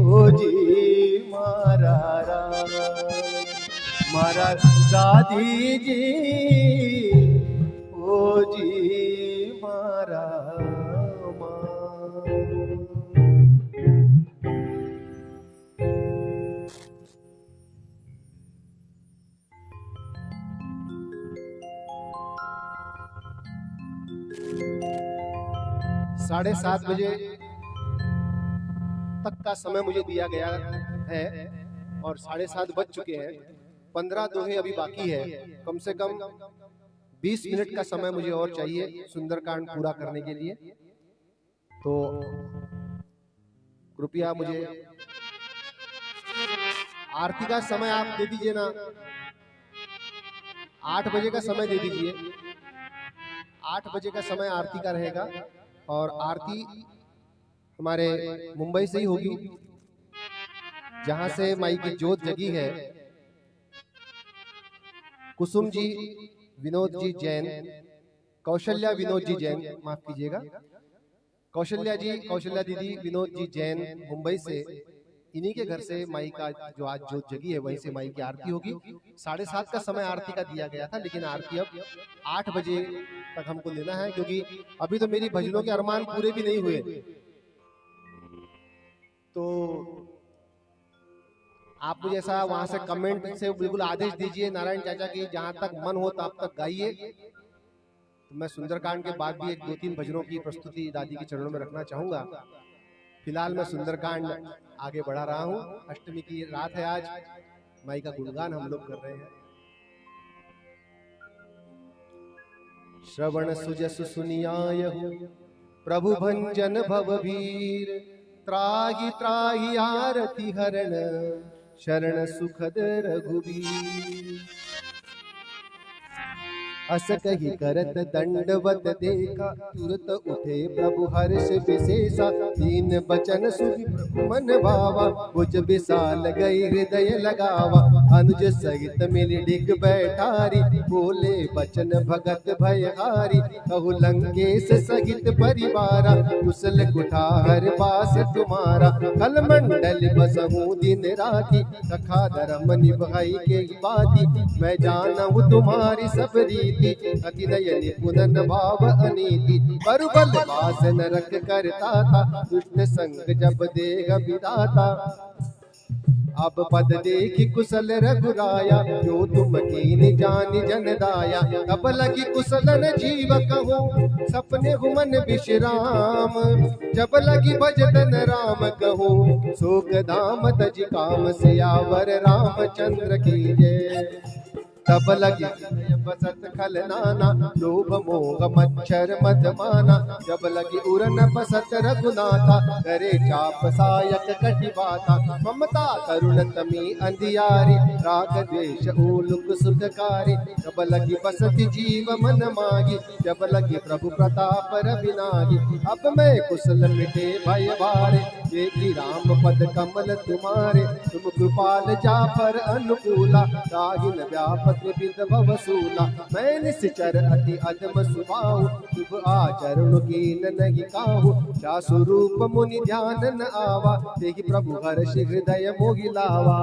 ओ जी मारा रा। मारा दादी जी ओ जी मारा माँ। 7:30 बजे तक का समय मुझे दिया गया है और 7:30 बज चुके हैं। 15 दोहे अभी बाकी है। कम से कम 20 मिनट का समय मुझे और चाहिए सुंदरकांड पूरा करने के लिए। तो कृपया मुझे आरती का समय आप दे दीजिए ना। 8 बजे का समय दे दीजिए। 8 बजे का समय आरती का रहेगा और आरती हमारे मुंबई से ही होगी, जहां से माई की ज्योत जगी है। कुसुम जी, विनोद जी जैन कौशल्या विनोद जी जैन, माफ कीजिएगा, कौशल्या दीदी विनोद जी जैन मुंबई से, इन्हीं के घर से माई का जो आज जोत जगी है वहीं से माई की आरती होगी। 7:30 का समय आरती का दिया गया था, लेकिन आरती अब 8 बजे तक हमको लेना है, क्योंकि अभी तो मेरी भजनों के अरमान पूरे भी नहीं हुए। तो आप मुझे ऐसा वहां से कमेंट से बिल्कुल आदेश दीजिए नारायण चाचा की, जहां तक मन हो तब तक गाइए। तो मैं सुंदरकांड के बाद भी 1-2-3 भजनों की प्रस्तुति दादी के चरणों में रखना चाहूंगा। फिलहाल मैं सुंदरकांड आगे बढ़ा रहा हूँ। अष्टमी की रात है आज, माई का गुणगान हम लोग कर रहे हैं। श्रवण सुजस सुनियायहु प्रभु भंजन भवभीर, त्राहि त्राहि आरती हरण शरण सुखद रघुबीर। अस कही करत दंडवत देखा, तुरत उठे प्रभु हर्ष विशेषा। तीन बचन सुनि प्रभु मन भावा, भुज विशाल गई हृदय लगावा। अनुज सहित मिली डिग बैठारी, बोले बचन भगत भयहारी। कहु लंकेश सहित परिवारा, कुशल कुठार बास तुम्हारा। कल मंडल बसहु दिन राति, सखा धर्म निभाई के बाती। मैं जानहु तुम्हारी सब रीति, अति नयन पुनन भाव अनीति। बरुबल वास नरक करता था, दुष्ट संग जब देह विदाता। अब पद देखी कुशल रघुराया, जो तुम कीन जानि जन दाया। अब लगी कुशलन जीव कहूँ, सपने हुमन विश्राम। जब लगी भजतन राम कहूँ, शोक धाम तज काम सियावर रामचंद्र की जय। तब लगी बसत खल नाना, लोभ मोह मच्छर मद माना। जब लगी उरन बसत रघुनाथा, करे चाप सायक कटि बाता। ममता करुण तमी अंधियारी, राग द्वेष ओलुक सुखकारी। जब लगी बसत जीव मन मागी, जब लगी प्रभु प्रताप रविनागी। अब मैं कुशल मिटे भय भारे, देखी राम पद कमल तुम्हारे। तुम कृपाल जापर अनुकूला, ताहि न व्यापत विद भवसूला। मैं निश्चर अति अधम सुभाऊ, शुभ आचरण कीन नहीं काहू। जा स्वरूप मुनि ध्यान न आवा, तेहि प्रभु हर्ष हृदय मोहि लावा।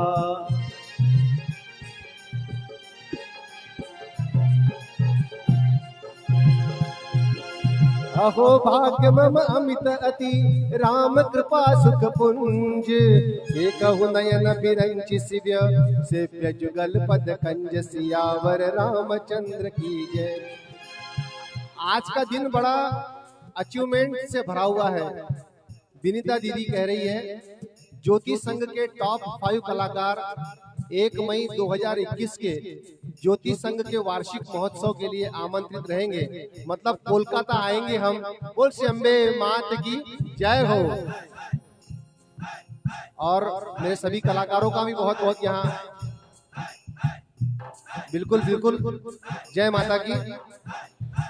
अहो भाग्य मम अमित अति, राम कृपा सुख पुंज। एकहु नयन बिरंचि शिव्य, सेव्य जुगल पद कंज। सियावर रामचंद्र की जय। आज का दिन बड़ा अचीवमेंट से भरा हुआ है। विनीता दीदी कह रही है, ज्योति संघ के टॉप 5 कलाकार 1 मई 2021 के ज्योति संघ के वार्षिक महोत्सव के लिए आमंत्रित रहेंगे। मतलब कोलकाता आएंगे हम। बोल श्री अम्बे मात की जय हो। और मेरे सभी कलाकारों का भी बहुत बहुत यहाँ बिल्कुल जय माता की।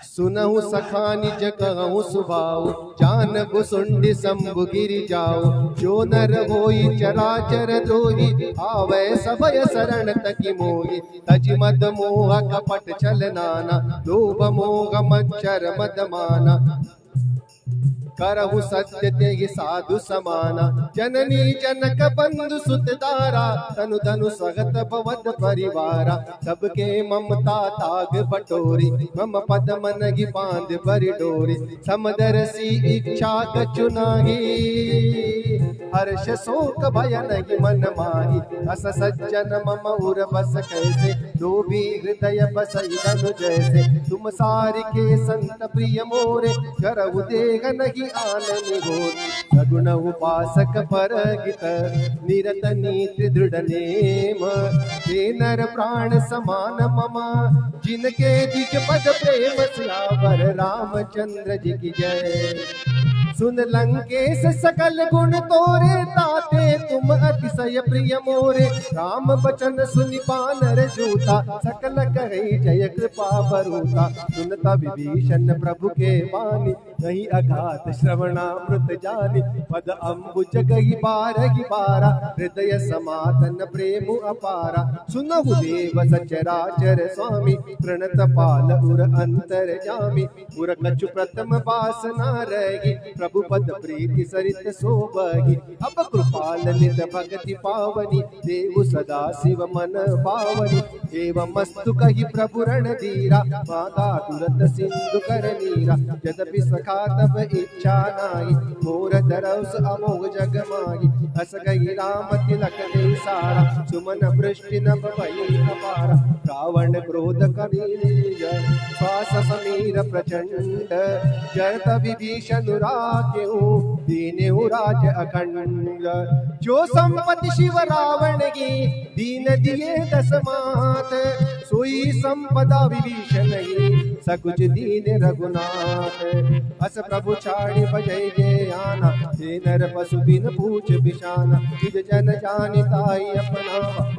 सुनहु सखा निज कहूँ सुभाऊ, जान भुसुंडी शंभु गिरि जाऊ। जो नर होई चराचर द्रोही, आवे सभय शरण तकी मोहि। तज मद मोह कपट छल नाना, लोभ मोह मच्छर मद माना। करहु सत्य तेहि साधु समाना, जननी जनक बंधु सुत दारा। तनु धनु स्वगत भवत परिवारा, सबके ममता ताग बटोरी। मम पद मनहि बांध बरि डोरी, समदरसी इच्छा कछु नाही। हर्ष शोक भय नहीं मन माही, अस सज्जन मम उर बस कैसे। लोभी हृदय बसई धनु जैसे, तुम सारि के संत प्रिय मोरे। करहु देह नहीं आननि होत, सगुण उपासक परगित। निरत नीति दृढ़ नेम, हे नर प्राण समान मम। जिनके दिज पद प्रेम, सियावर रामचंद्र जी की जय। सुन लंकेश सकल गुण तोरे, ताते तुम अतिशय प्रिय मोरे। राम बचन सुनि बानर जूता, सकल कहे जय कृपा बरूता। सुनता विभीषण प्रभु के वाणी, नहीं अगाध श्रवणामृत जानी। पद अम्बुज गई बारहि बारा, हृदय समाधन प्रेम अपारा। सुनहु देव सचराचर स्वामी, प्रणत पाल उर अंतर जामी। उर कछु प्रथम वासना रही, प्रभु पद प्रीति सरित सोबही। अब कृपाल नित भगति पावनी, देव सदा शिव मन पावनी। एवं मस्तु कही प्रभु रणधीरा, माता तुरत सिंधु कर नीरा। यद्यपि सखा तब इच्छा नाई, मोर धरस अमोघ जग माई। हस गई राम तिलक दे सारा, सुमन वृष्टि नभ भई अपारा। रावण क्रोध कनीज, श्वास समीर प्रचंड। जरत विभीषण राजेऊ, दीनेहु राज अखंड। जो संपत्ति शिव रावण की, दीन दिए दस मात। सोई संपदा विभीषण ही, सकुच दीन रघुनाथ। अस प्रभु छाड़ी बजै जे आना, हे नर पशु बिन पूछ बिशाना। निज जन जानिताई अपनावा,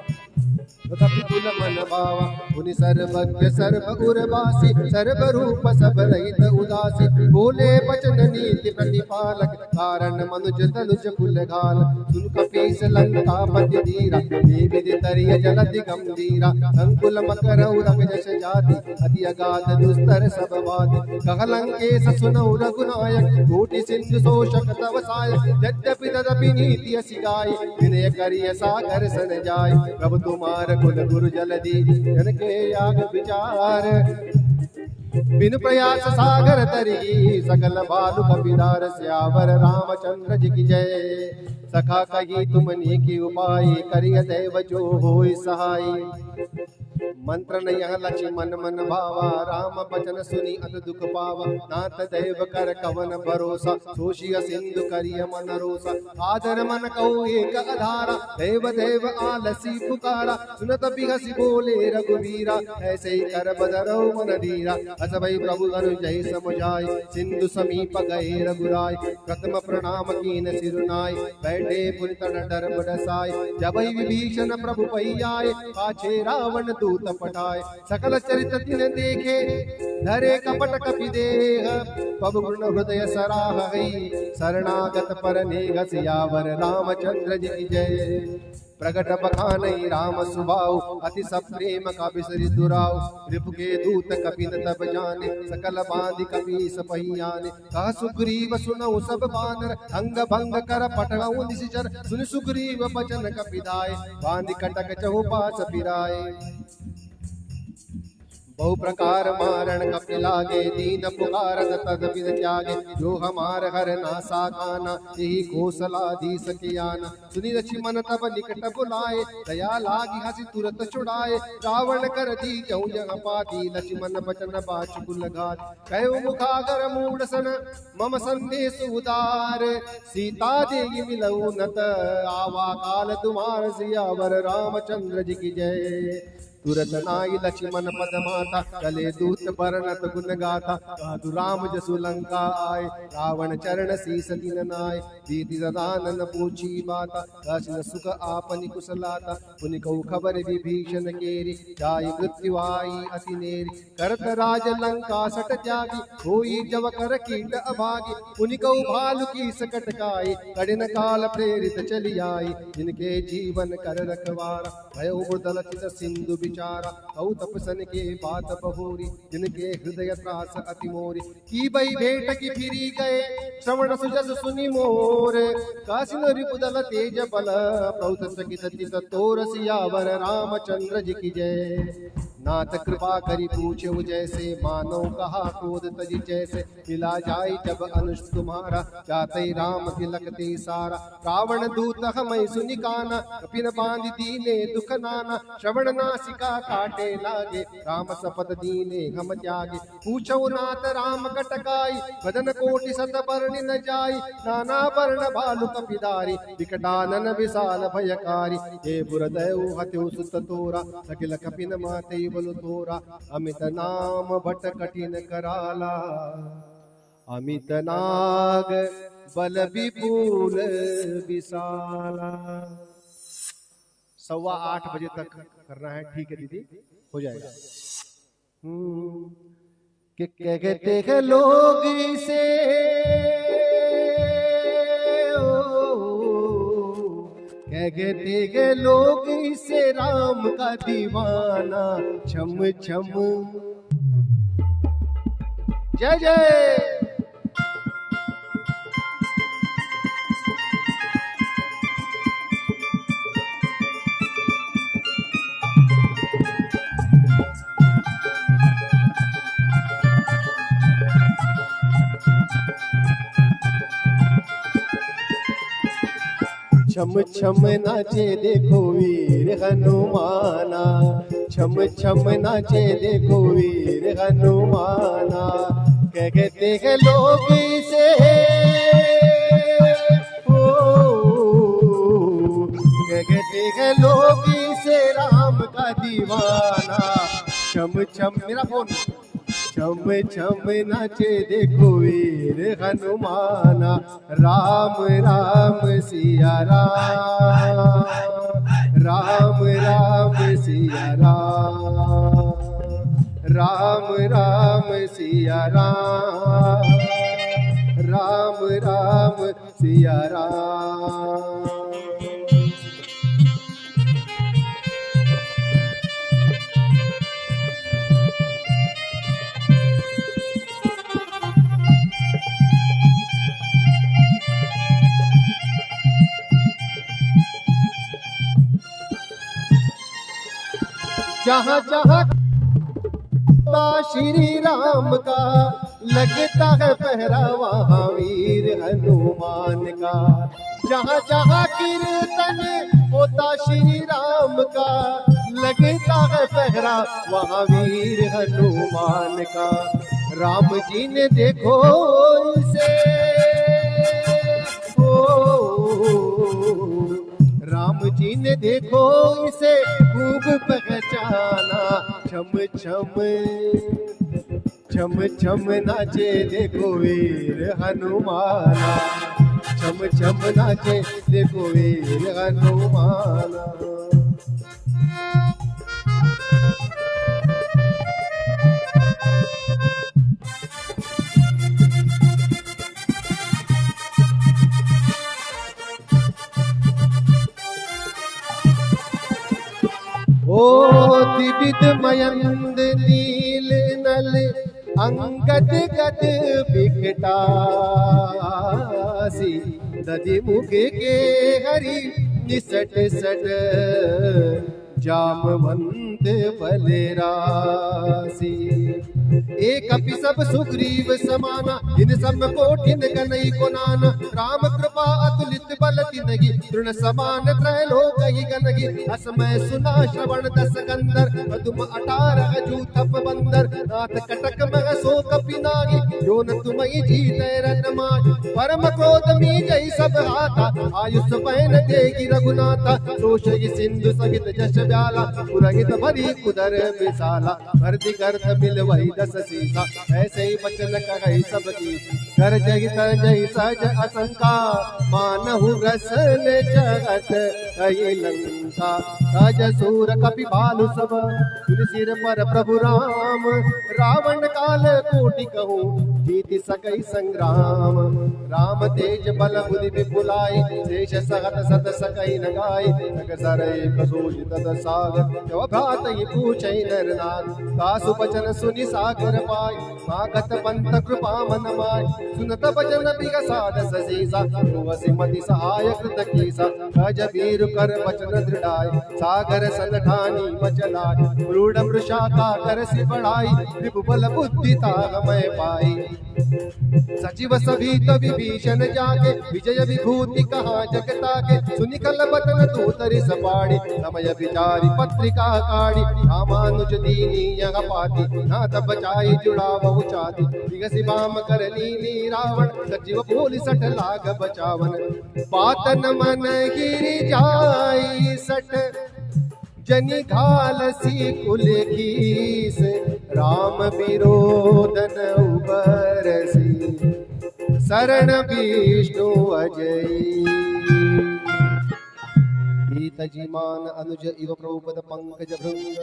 तथापि कुल मन भावा। मुनि सर्वज्ञ सर्व उर्वासी, सर्व रूप सब रहित उदासी। बोले बचन नीति प्रतिपालक, कारण मनुज तनुज कुल घाल। सुन कपीस लंका पति धीरा, देवी तरिय जलधि गंभीरा। संकुल मकर उरग जस जाति, अति अगाध दुस्तर सब वाति। कह लंकेश सुनौ रघुनायक, कोटि सिंधु शोषक तव सायक। यद्यपि तदपि नीति असि गाई, विनय करिय सागर सन जाय। प्रभु तुम्हार कुल गुरु जलधि, जन के याग विचार। बिनु प्रयास सागर तरी, सकल बालु कपिदार। स्यावर रामचंद्र जी की जय। सखा कही तुमनी की उपाय, करिय देव जो होय सहाय। मंत्र नयन लक्ष्मण मन भावा, राम बचन सुनी अत दुख पावा। नाथ देव कर कवन भरोसा, सोशिय सिंधु करिय मन रोसा। आदर मन कहो एक आधारा, देव देव आलसी पुकारा। सुनत बिहसी बोले रघुवीरा, ऐसे ही कर बदरो मन धीरा। अस भई प्रभु अनुजय समुझाय, सिंधु समीप गए रघुराय। प्रथम प्रणाम कीन सिरुनाय, बैठे पुनि तन डर बरसाय। जब विभीषण प्रभु पई आए, पाछे रावण दूत पटाए। सकल चरित तिन देखे, धरे कपट कपि देह। पब गुण हृदय सराहई, शरणागत पर नेह। सियावर रामचंद्र जी की जय। प्रगट बखानई राम सुभाऊ, अति सब प्रेम का बिसरि दुराऊ। रिपु के दूत कपिन तब जाने, सकल बांधि कपीस पहियाने। कह सुग्रीव सुनऊ सब बानर, अंग भंग कर पटऊ निशिचर। सुन सुग्रीव बचन कपिदाय, बांधि कटक चहुपास फिराए। बहु प्रकार मारण कपि लागे, दीन पुकारत तदपिन त्यागे। जो हमार हर नासा काना, यही कौशलाधीश के आना। सुनि लक्ष्मण तब निकट बुलाए, दया लागी हसी तुरत छुड़ाए। रावण कर दी जऊ जहाँ पाती, लक्ष्मण बचन बाचुकुल घात। कहो मुखागर मूढ़ सन, मम संदेश उदार। सीता देगी मिलऊ नत, आवा काल तुम्हार। सियावर रामचंद्र जी की जय। तुरत नाई लक्ष्मण पद माता, चले दूत बरनत गुण गाथा। साधु राम जसु लंका आए, रावण चरण शीस दिन नाय। दीति सदानन पूछी बाता, दर्शन सुख आपनि कुशलाता। पुनि कहु खबर विभीषण केरी, जाय मृत्यु आई अति नेरी। करत राज लंका सट त्यागी, होई जव कर कीट अभागी। पुनि कहु भालु की सकट काई, कठिन काल प्रेरित चली आई। जिनके जीवन कर रखवारा, भयो मृदल चित सिंधु विचारा। कहु तपसन के बात बहोरी, जिनके हृदय त्रास अति मोरी। की बई भेंट की फिरी गए, श्रवण सुजस सुनि मोर। कासिन रिपुदल तेज बल, प्रौत सकित चित तोर। सियावर रामचंद्र जी की जय। नाथ कृपा करी पूछे जैसे, मानो कहा क्रोध तजी जैसे। मिला जाय जब अनुज तुम्हारा, जाते राम तिलक ते सारा। रावण दूत हमें सुनि काना, कपिन बांधि दीने दुख नाना। श्रवण नासिका काटे लागे, राम सपथ दीने हम त्यागे। पूछो नाथ राम कटकाई, बदन कोटि सत बरनि न जाई। नाना वर्ण भालु कपिधारी, विकटानन विशाल भयकारी। हे बुरदैव हत्यो सुत तोरा, अखिल कपिन माते बलु तोरा। अमित नाम भट कठिन कराला, अमित नाग बल विपुल विशाला। 8:15 बजे तक करना है, ठीक है दीदी, हो जाएगा। कि कहते हैं लोग इसे कहते हैं लोग इसे राम का दीवाना, छम छम जय जय। छम छम नाचे देखो वीर हनुमाना, छम छम नाचे देखो वीर हनुमाना। कहते हैं लोग इसे कहते हैं लोग इसे राम का दीवाना, छम छम मेरा फोन, छम छम नाचे देखो वीर हनुमाना। राम राम सिया राम, राम राम सिया राम, राम राम सिया राम, राम राम सिया राम। जहाँ जहाँ श्री राम का लगता है पहरा, वहाँ वीर हनुमान का। जहाँ जहाँ कीर्तन होता श्री राम का, लगता है पहरा, वहाँ वीर हनुमान का। राम जी ने देखो इसे राम जी ने देखो इसे खूब पहचाना। छम छम छम छम नाचे देखो वीर हनुमाना, छम छम नाचे देखो वीर हनुमाना। दिविद मयंद नील नल अंगद गद बिकटासी, दधि मुख के हरि निसट सट जामवंत बलरासी। एक अपि सब सुग्रीव समाना, इन सब कोटिन कनई को नाना। राम कृपा अतुलित बल तिनगी, तृण समान त्रैलोक ही गनगी। असमय सुना श्रवण दस कंदर, पदुम 18 अजूथप बंदर। नाथ कटक मह सो कपि नागी, जो न तुमहि जीतै रन माही। परम क्रोध मी जय सब हाथा, आयुष पैन देगी रघुनाथा। सोषहि सिंधु सहित जस व्याला, पुरहित भरी कुदर विशाला। भरति गर्भ मिलवहि दस सीसा, ऐसे ही बचन कहै सब कीसा। कर जहि तर जहि सहज असंका, मानहु रसन जगत कहि लंका। सहज सूर कपि भालु सब, सुनि सिर पर प्रभु राम। रावण काल कोटि कहूँ, जीति सकै संग्राम। राम तेज बल बुद्धि विपुलाई, शेष सहत सत सकै न गाय। जग सर एक सोई तद सागर, जो भ्रात ही पूछै नर नार। कासु बचन सुनि सागर पाई, मागत पंथ कृपा मन माय। सुनत बचन बिगसाद ससीसा, हुवसि मति सहाय कृत कीसा। गज वीर कर वचन दृढ़ाई, सागर सन ठानी मचलाय। क्रूड मृषा का कर सि बढ़ाई, विभुबल बुद्धि तागमय पाई। सचिव सभीत विभीषण जाके, विजय विभूति कहा जगता के। सुनि कल बचन दूतरि सपाड़ी, समय विचारी पत्रिका काढ़ी। रामानुज दीनी यह पाती, नाथ बचाई जुड़ावहु छाती। बिगसि बाम कर लीनी रावण, सचिव बोलि सठ लाग बचावन। पातन मन गिरि जाई सठ, जनि घालसी कुल कीस। राम विरोधन उबरसी, शरण विष्णु अजयी। तजिमान अनुज इव प्रभुपद पंकज भृंग,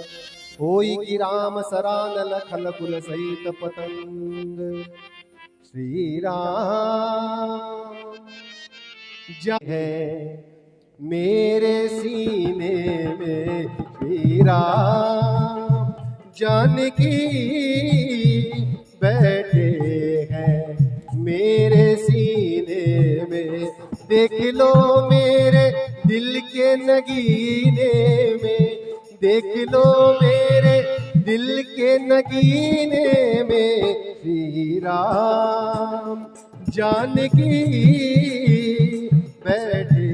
होई की राम सरानल खल कुल सहित पतंग। श्री राम जय है मेरे सीने में, श्री राम जानकी बैठे हैं मेरे सीने में। देख लो मेरे दिल के नगीने में, देख लो मेरे दिल के नगीने में, श्री राम जानकी बैठे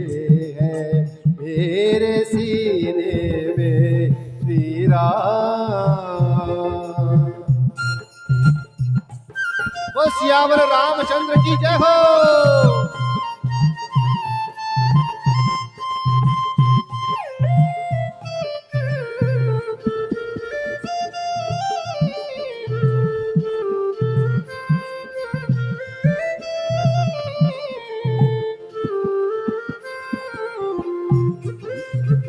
हैं मेरे सीने में, श्री राम। वो सियावर रामचंद्र की जय हो।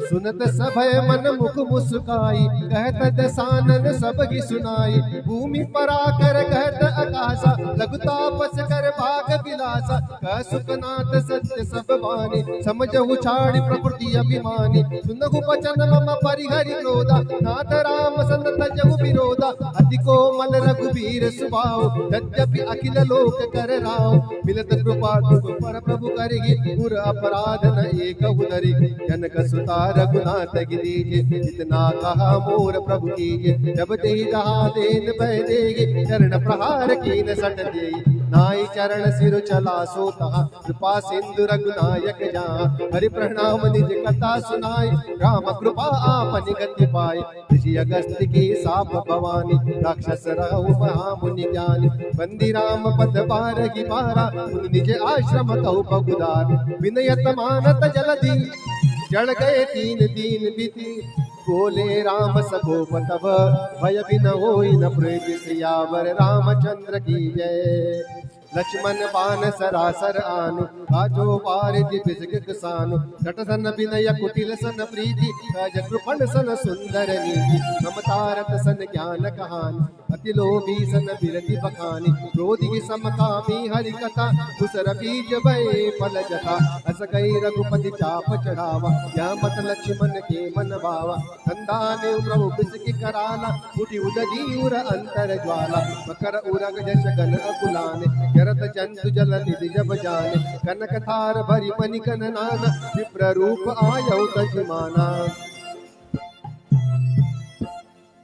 सुनत सभय मन मुख मुस्काई, कहत दसानन सब की सुनाई। भूमि पराकर कहत आकाशा, लघुतापस कर भाग विलासा। कह सुखनाथ सत्य सब वाणी, समझहु छाड़ी प्रकृति अभिमानी। सुनहु बचन मम परिहरि क्रोधा, नाथ राम सन तजहु विरोधा। अति कोमल रघुवीर सुभाव, यद्यपि अखिल लोक कर राव। मिलत कृपा तुम पर प्रभु करिहि, गुर अपराध न एकहु धरिहि। जनक सुता रघुनाथ गिरीजे, जितना कहा मोर प्रभु कीजे। जब ते जहाँ देन बह देगे, चरण प्रहार कीन सट देगी। नाई चरण सिर चला सो तहाँ, कृपा सिंधु रघुनायक जहाँ। हरि प्रणाम निज कथा सुनाई, राम कृपा आपन गति पाई। ऋषि अगस्त की साप भवानी, राक्षस रहु महामुनि ज्ञानी। बंदी राम पद बारहि बारा, उन निज आश्रम कहु पगुदार। विनयत मानत जलधि, जड़ गए तीन दीन बीती। बोले राम सगोप तब, भय बिन होई न प्रीति। सियावर रामचंद्र की जय। लक्ष्मण बान सरासर आनु, काजो पारिज बिसग किसानु। नट सन विनय कुटिल सन प्रीति, काज कृपण सन सुंदर नीति। ममता रत सन ज्ञान कहानी, अति लोभी सन बिरति बखानी। क्रोधी समकामी हरि कथा, दूसर बीज भय फल जथा। अस कई रघुपति चाप चढ़ावा, यह मत लक्ष्मण के मन भावा। कंदाने प्रभु बिसकी कराला, उठी उदधी उर अंतर ज्वाला। मकर उरग जश गन अकुलाने, जरत जंतु जल निधि जब जाने। कनक थार भरी मणि कन नाना, विप्र रूप आयौ तजमाना।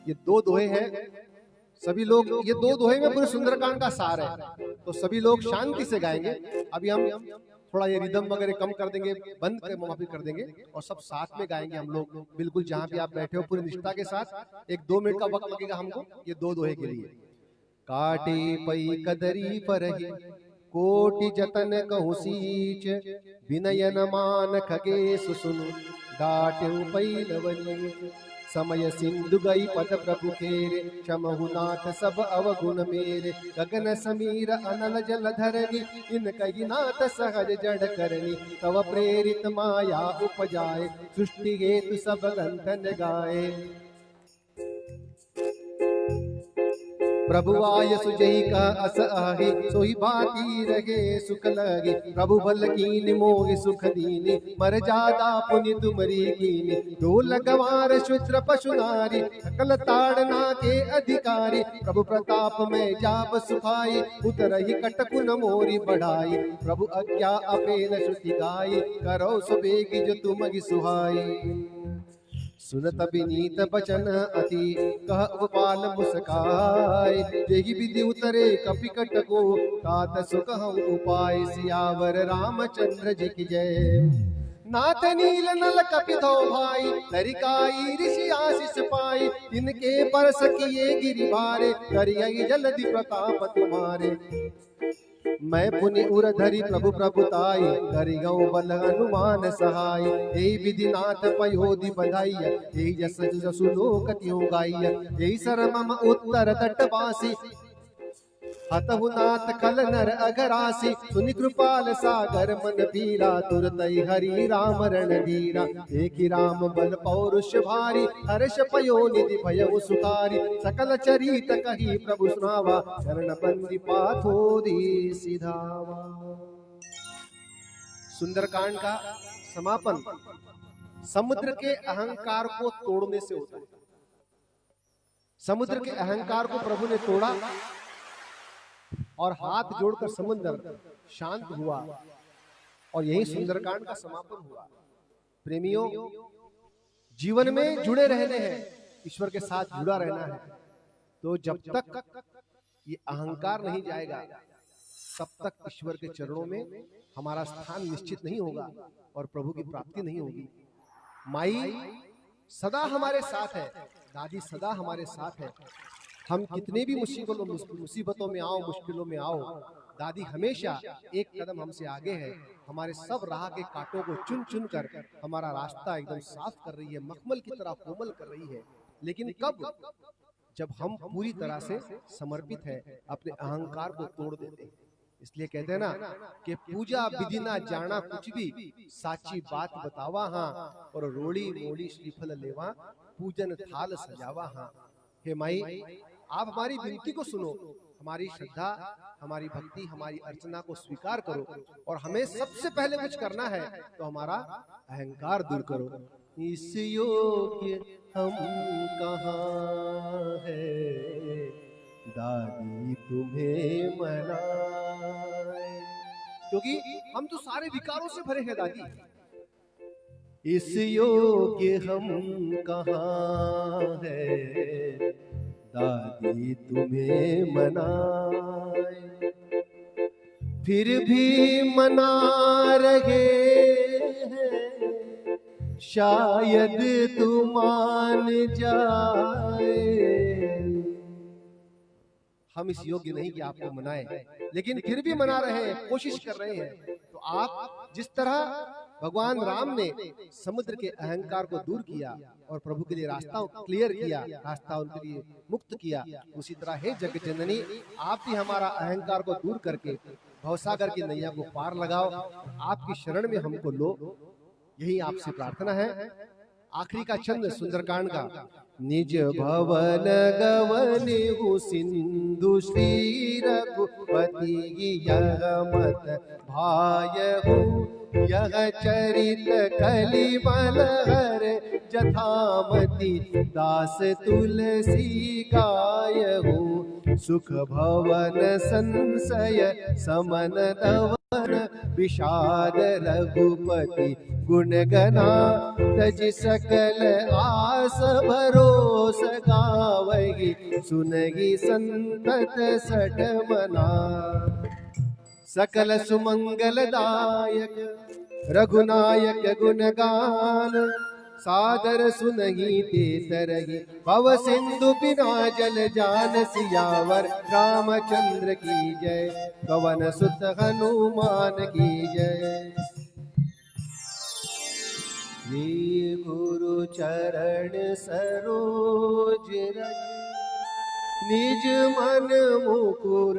ये दो दोहे हैं, सभी लोग ये दो दोहे में पूरे सुंदरकांड का सार है। तो सभी लोग शांति से गाएंगे। अभी हम थोड़ा ये रिदम वगैरह कम कर देंगे, बंद कर माफी कर देंगे और सब साथ में गाएंगे हम लोग। बिल्कुल जहां भी आप बैठे हो पूरी निष्ठा के साथ। एक 2 मिनट का वक्त लगेगा हमको ये दो दोहे के लिए। काटे पई कदरी परहि, कोटि जतन कहु सीच। विनयन मान खगेश सुनु, डाट्यु पई लवनीच। समय सिंधु गई पद प्रभु खेरे, क्षमहु नाथ सब अवगुण मेरे। गगन समीर अनल जल धरनी, इन कही नाथ सहज जड़ करनी। तव प्रेरित माया उपजाए, सृष्टि हेतु सब ग्रंथन गाए। प्रभु आय सुजई का अस आहि, सोई बाती रहे सुख लगे। प्रभु बल कीन मोहि सुख दीनी, मर जादा पुनि तुमरी कीनी। ढोल गवार शूद्र पशु नारी, सकल ताड़ना के अधिकारी। प्रभु प्रताप में जाप सुखाई, उतरहि कटकुन मोरी बढ़ाई। प्रभु आज्ञा अपेन श्रुति गाई, करो सुबेगी जो तुमहि सुहाई। सुनत विनीत बचन अति, कह उपाल मुस्काय। जेहि विधि उतरे कपिकट को, तात सुकहु उपाय। सियावर रामचंद्र जी की जय। नाथ नील नल कपिधो भाई, लरिकाई ऋषि आशीष पाई। इनके परस किए गिरि भारे, करियई जलधि प्रताप तुम्हारे। मैं पुनि उर धरि प्रभु प्रभुताई, करि गौ बल हनुमान सहाय। यही विधि नाथ पयोधि बधाई, यही जस जसु लोक त्यों गाई। यही सर मम उत्तर तटवासी, हतहु नाथ खल नर अघरासी, सुनि कृपाल सागर मन पीरा, तुरतई हरि राम रण धीरा। एक ही राम बल पौरुष भारी, हर्ष पयो निधि भयउ सुखारी। सकल चरित कही प्रभु सुनावा, चरण बंदी पाथोदी सिधावा। सुंदरकांड का समापन समुद्र के अहंकार को तोड़ने से होता है। समुद्र के अहंकार को प्रभु ने तोड़ा और हाथ जोड़कर समुद्र शांत हुआ, और यही सुंदरकांड का समापन हुआ। प्रेमियों, जीवन में जुड़े रहने हैं, ईश्वर के साथ जुड़ा रहना है, तो जब तक ये अहंकार नहीं जाएगा तब तक ईश्वर के चरणों में हमारा स्थान निश्चित नहीं होगा और प्रभु की प्राप्ति नहीं होगी। माई सदा हमारे साथ है, दादी सदा हमारे साथ है। हम कितने भी मुसीबतों में आओ, मुश्किलों में आओ, दादी हमेशा एक कदम हमसे आगे है। हमारे सब राह के कांटों को चुन चुन कर हमारा रास्ता एकदम साफ कर रही है, मखमल की तरह कोमल कर रही है। लेकिन कब? जब हम पूरी तरह से समर्पित है, अपने अहंकार को तोड़ देते हैं। इसलिए कहते हैं ना कि पूजा विधि ना जाना कुछ भी, साची बात बतावा हाँ, और रोड़ी मोड़ी श्रीफल लेवा, पूजन थाल सजावा हाँ। हे माई, आप हमारी विनती को सुनो, हमारी श्रद्धा, हमारी भक्ति, हमारी अर्चना को स्वीकार करो, और हमें सबसे पहले कुछ करना है तो हमारा अहंकार दूर करो। इस योग्य हम कहाँ है, दादी तुम्हें मनाए। क्योंकि हम तो सारे विकारों से भरे हैं दादी। इस योग्य हम कहाँ है, दादी तुम्हें मनाए। फिर भी मना रहे हैं, शायद तू मान जाए। हम इस योग्य नहीं कि आपको मनाए, लेकिन फिर भी मना रहे हैं, कोशिश कर रहे हैं। तो आप जिस तरह भगवान राम ने समुद्र के अहंकार को दूर किया और प्रभु के लिए रास्ता क्लियर किया, रास्ता उनके लिए मुक्त किया, उसी तरह हे जगत जननी, आप भी हमारा अहंकार को दूर करके भवसागर की नैया को पार लगाओ, आपकी शरण में हमको लो। यही आपसे प्रार्थना है। आखिरी का छंद सुंदरकांड का। निज भवन गवनेहु सिंधु श्री रघुपति यह मत भायहु, यह चरित कलिमल हर जथामति, दास तुलसी गायहु। सुख भवन संशय समन दवन, विषाद रघुपति गुण गना। तज सकल आस भरोस गावही, सुनगी संतत सठ मना। सकल सुमंगलदायक रघुनायक गुणगान, सादर सुनही ते तरही। भव सिंधु बिना जल जान, सियावर रामचंद्र की जय। पवन सुत हनुमान की जय। श्री गुरु चरण सरोज रज, निज मन मुकुर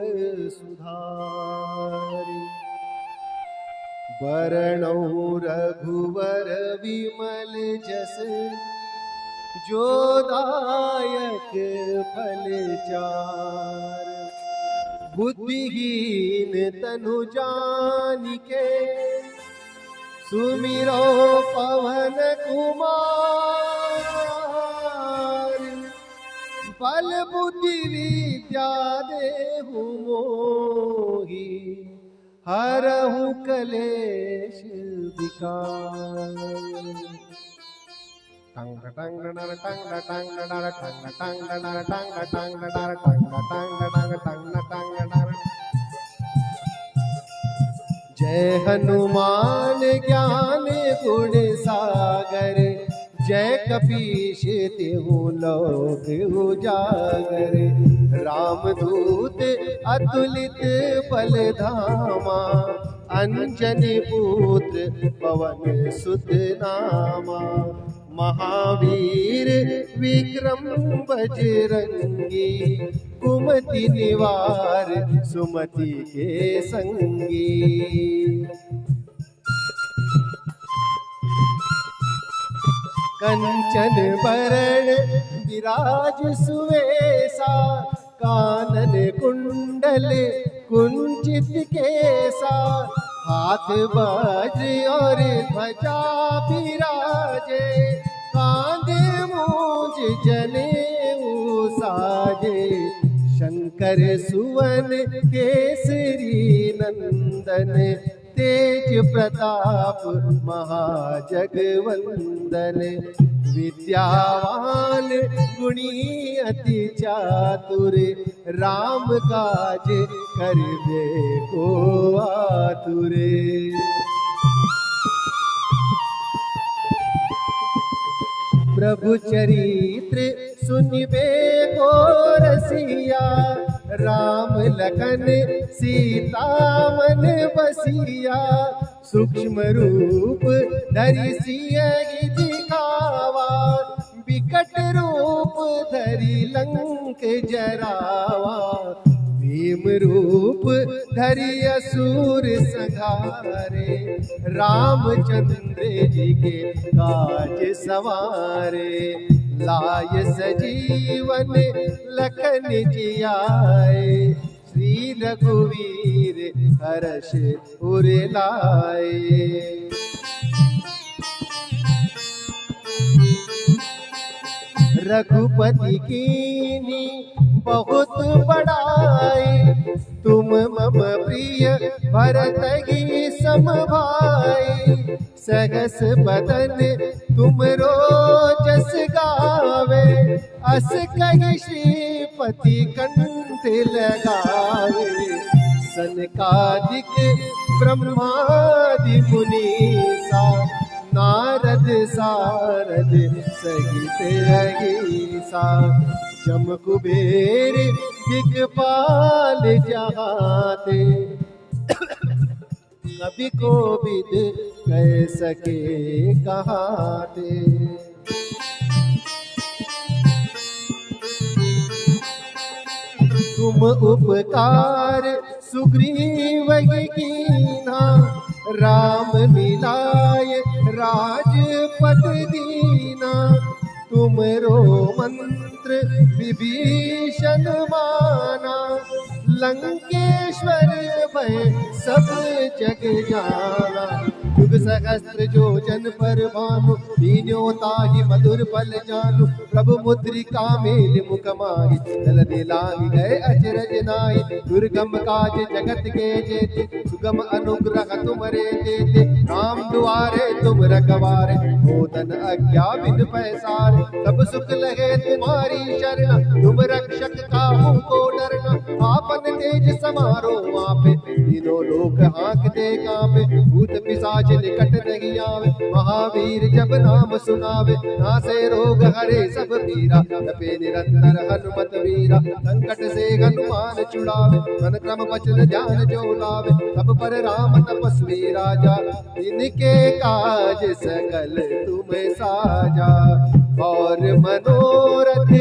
सुधारि। बरनउँ रघुवर विमल जस, जो दायक फल चार। बुद्धिहीन तनु जानिके, सुमिरो पवन कुमार। बल बुद्धि विद्या देहु मोहि, हरहु कलेश विकार। टंग टंग नर टंग टंग नर टंग टंग नर टंग टंग नर टंग टंग नर टंग टंग नर। जय हनुमान ज्ञान गुण सागर, जय कपीश तिहु लोक उजागर। रामदूत अतुलित बल धामा, अंजनी पुत्र पवन सुत नामा। महावीर विक्रम बजरंगी, कुमति निवार सुमति के संगी। कंचन बरण विराज सुवेसा, कानन कुंडल कुंचित केसा, हाथ वज्र और ध्वजा विराजे, कांधे मूंज जनेऊ साजे। शंकर सुवन केसरी नंदन, तेज प्रताप महाजगवंदन। विद्यावान गुणी अति चातुर, राम काज करबे को आतुर। प्रभु चरित्र सुनिबे को रसिया, राम लखन सीता मन बसिया। सूक्ष्म रूप धरि सियहि दिखावा, विकट रूप धरि लंक जरावा। भीम रूप धरि असुर संहारे, रामचंद्र जी के काज सवारे। लाय सजीवन लखन जियाए, श्री रघुवीर हर्ष उर लाए। रघुपति कीनी बहुत बड़ाई, तुम मम प्रिय भरत ही सम भाई। सहस बदन तुमरो जस गावे, अस कहि श्रीपति कंठ लगावे। सनकादिक ब्रह्मादि मुनीसा, नारद सारद सहित अहिसा। जम कुबेर दिगपाल जहाते, कभी कोविद कह सके कहाते। तुम उपकार सुग्रीव कीना, राम मिलाय राजपद दीना। तुमरो मंत्र विभीषण माना, लंकेश्वर भय सब जग जाना। युग सहस्त्र जो जन पर भानु, दीन्यों ताहि मधुर फल जानू। प्रभु मुद्रिका मेल मुख माहि, जल दिलाहि गए अचरज नाहि। दुर्गम काज जगत के जेते, सुगम अनुग्रह तुमरे तेते। राम दुआरे तुम रखवारे, होतन अज्ञा बिन पैसारे। सब सुख लगे तुम्हारी शरण, तुम रक्षक काहू को डरना। आपन तेज समारो आपे, तीनों लोक हाँकते कांपे। भूत पिशाच निकट नहीं आवे, महावीर जब नाम सुनावे। नासे रोग हरे सब पीरा, जपे निरंतर हनुमत वीरा। संकट से हनुमान छुड़ावे, मन क्रम वचन ध्यान जो लावे। सब पर राम तपस्वी राजा, इनके काज सकल तुम साजा। और मनोरथ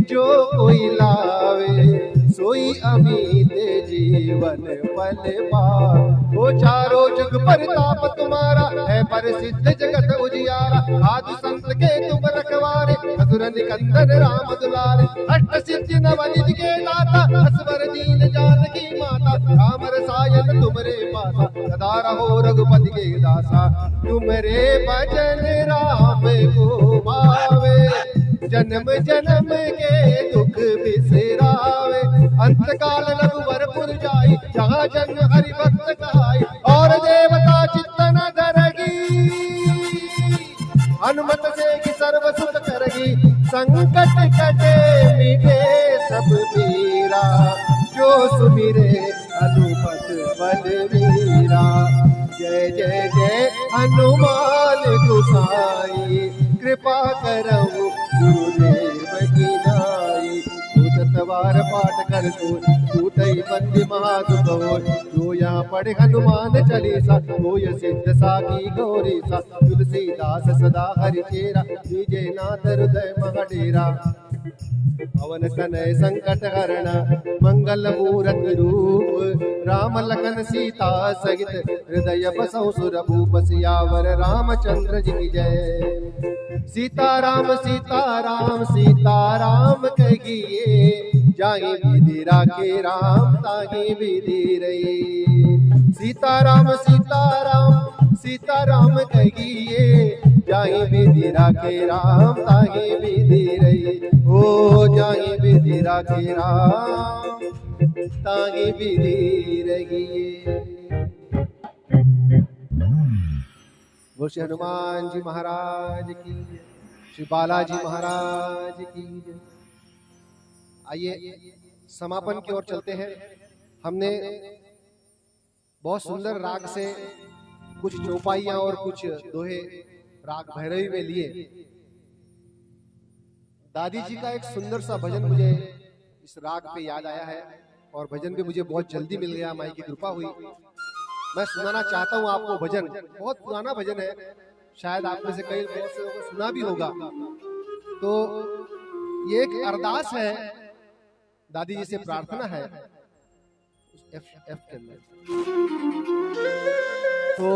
जो कोई लावे, सोई अमित जीवन फल पावे। वो चारों जुग परताप तुम्हारा, है प्रसिद्ध जगत उजियारा। साधु संत के तुम रखवारे, असुर निकंदन राम दुलारे। अष्ट सिद्धि नव निधि के दाता, असवर दीन जानकी माता। राम रसायन तुमरे पासा, सदा रहो रघुपति के दासा। तुमरे भजन राम को भावे, जन्म जन्म के दुख बिसरावे। अंत काल रघुवरपुर जाई, जहाँ जन्म हरि भक्त कहाई। और देवता चित्तन धरगी, हनुमत से कि सर्व सुख करगी। संकट कटे मिटे सब पीरा, जो सुमिरे हनुमत बलवीरा। जय जय जय हनुमान गोसाई, कृपा करहु गुरुदेव की नाई। उठत इतवार पाठ कर टूटई बंदी महादुख हो। जो यहाँ पढ़े हनुमान चालीसा होय सिद्ध साकी गौरी सा। तुलसीदास सदा हरि चेरा विजय नाथ हृदय महाडेरा। पवन तनय संकट हरण मंगल मूरति रूप राम लखन सीता सहित हृदय बसहु सुर भूप। सियावर रामचंद्र जी की जय। सीताराम सीताराम सीताराम कहिए जाहि विधि राखे राम ताहि विधि रही। सीताराम सीताराम सीताराम कहिए जाहि विधि राखे राम ताहि विधि रही। ओ जाहि विधि राखे राम ताहि विधि रही। वो श्री हनुमान जी महाराज की, श्री बालाजी महाराज की। आइए समापन की ओर चलते हैं। हमने बहुत सुंदर राग से कुछ चौपाइयां और कुछ दोहे राग भैरवी में लिए। दादी जी का एक सुंदर सा भजन मुझे इस राग पे याद आया है और भजन भी मुझे बहुत जल्दी मिल गया, माई की कृपा हुई। मैं सुनाना चाहता हूँ आपको भजन। बहुत पुराना भजन है, शायद आप में से कई बहुत से लोगों को सुना भी होगा। तो ये एक अरदास है, दादी जी से प्रार्थना है एफ के अंदर। तो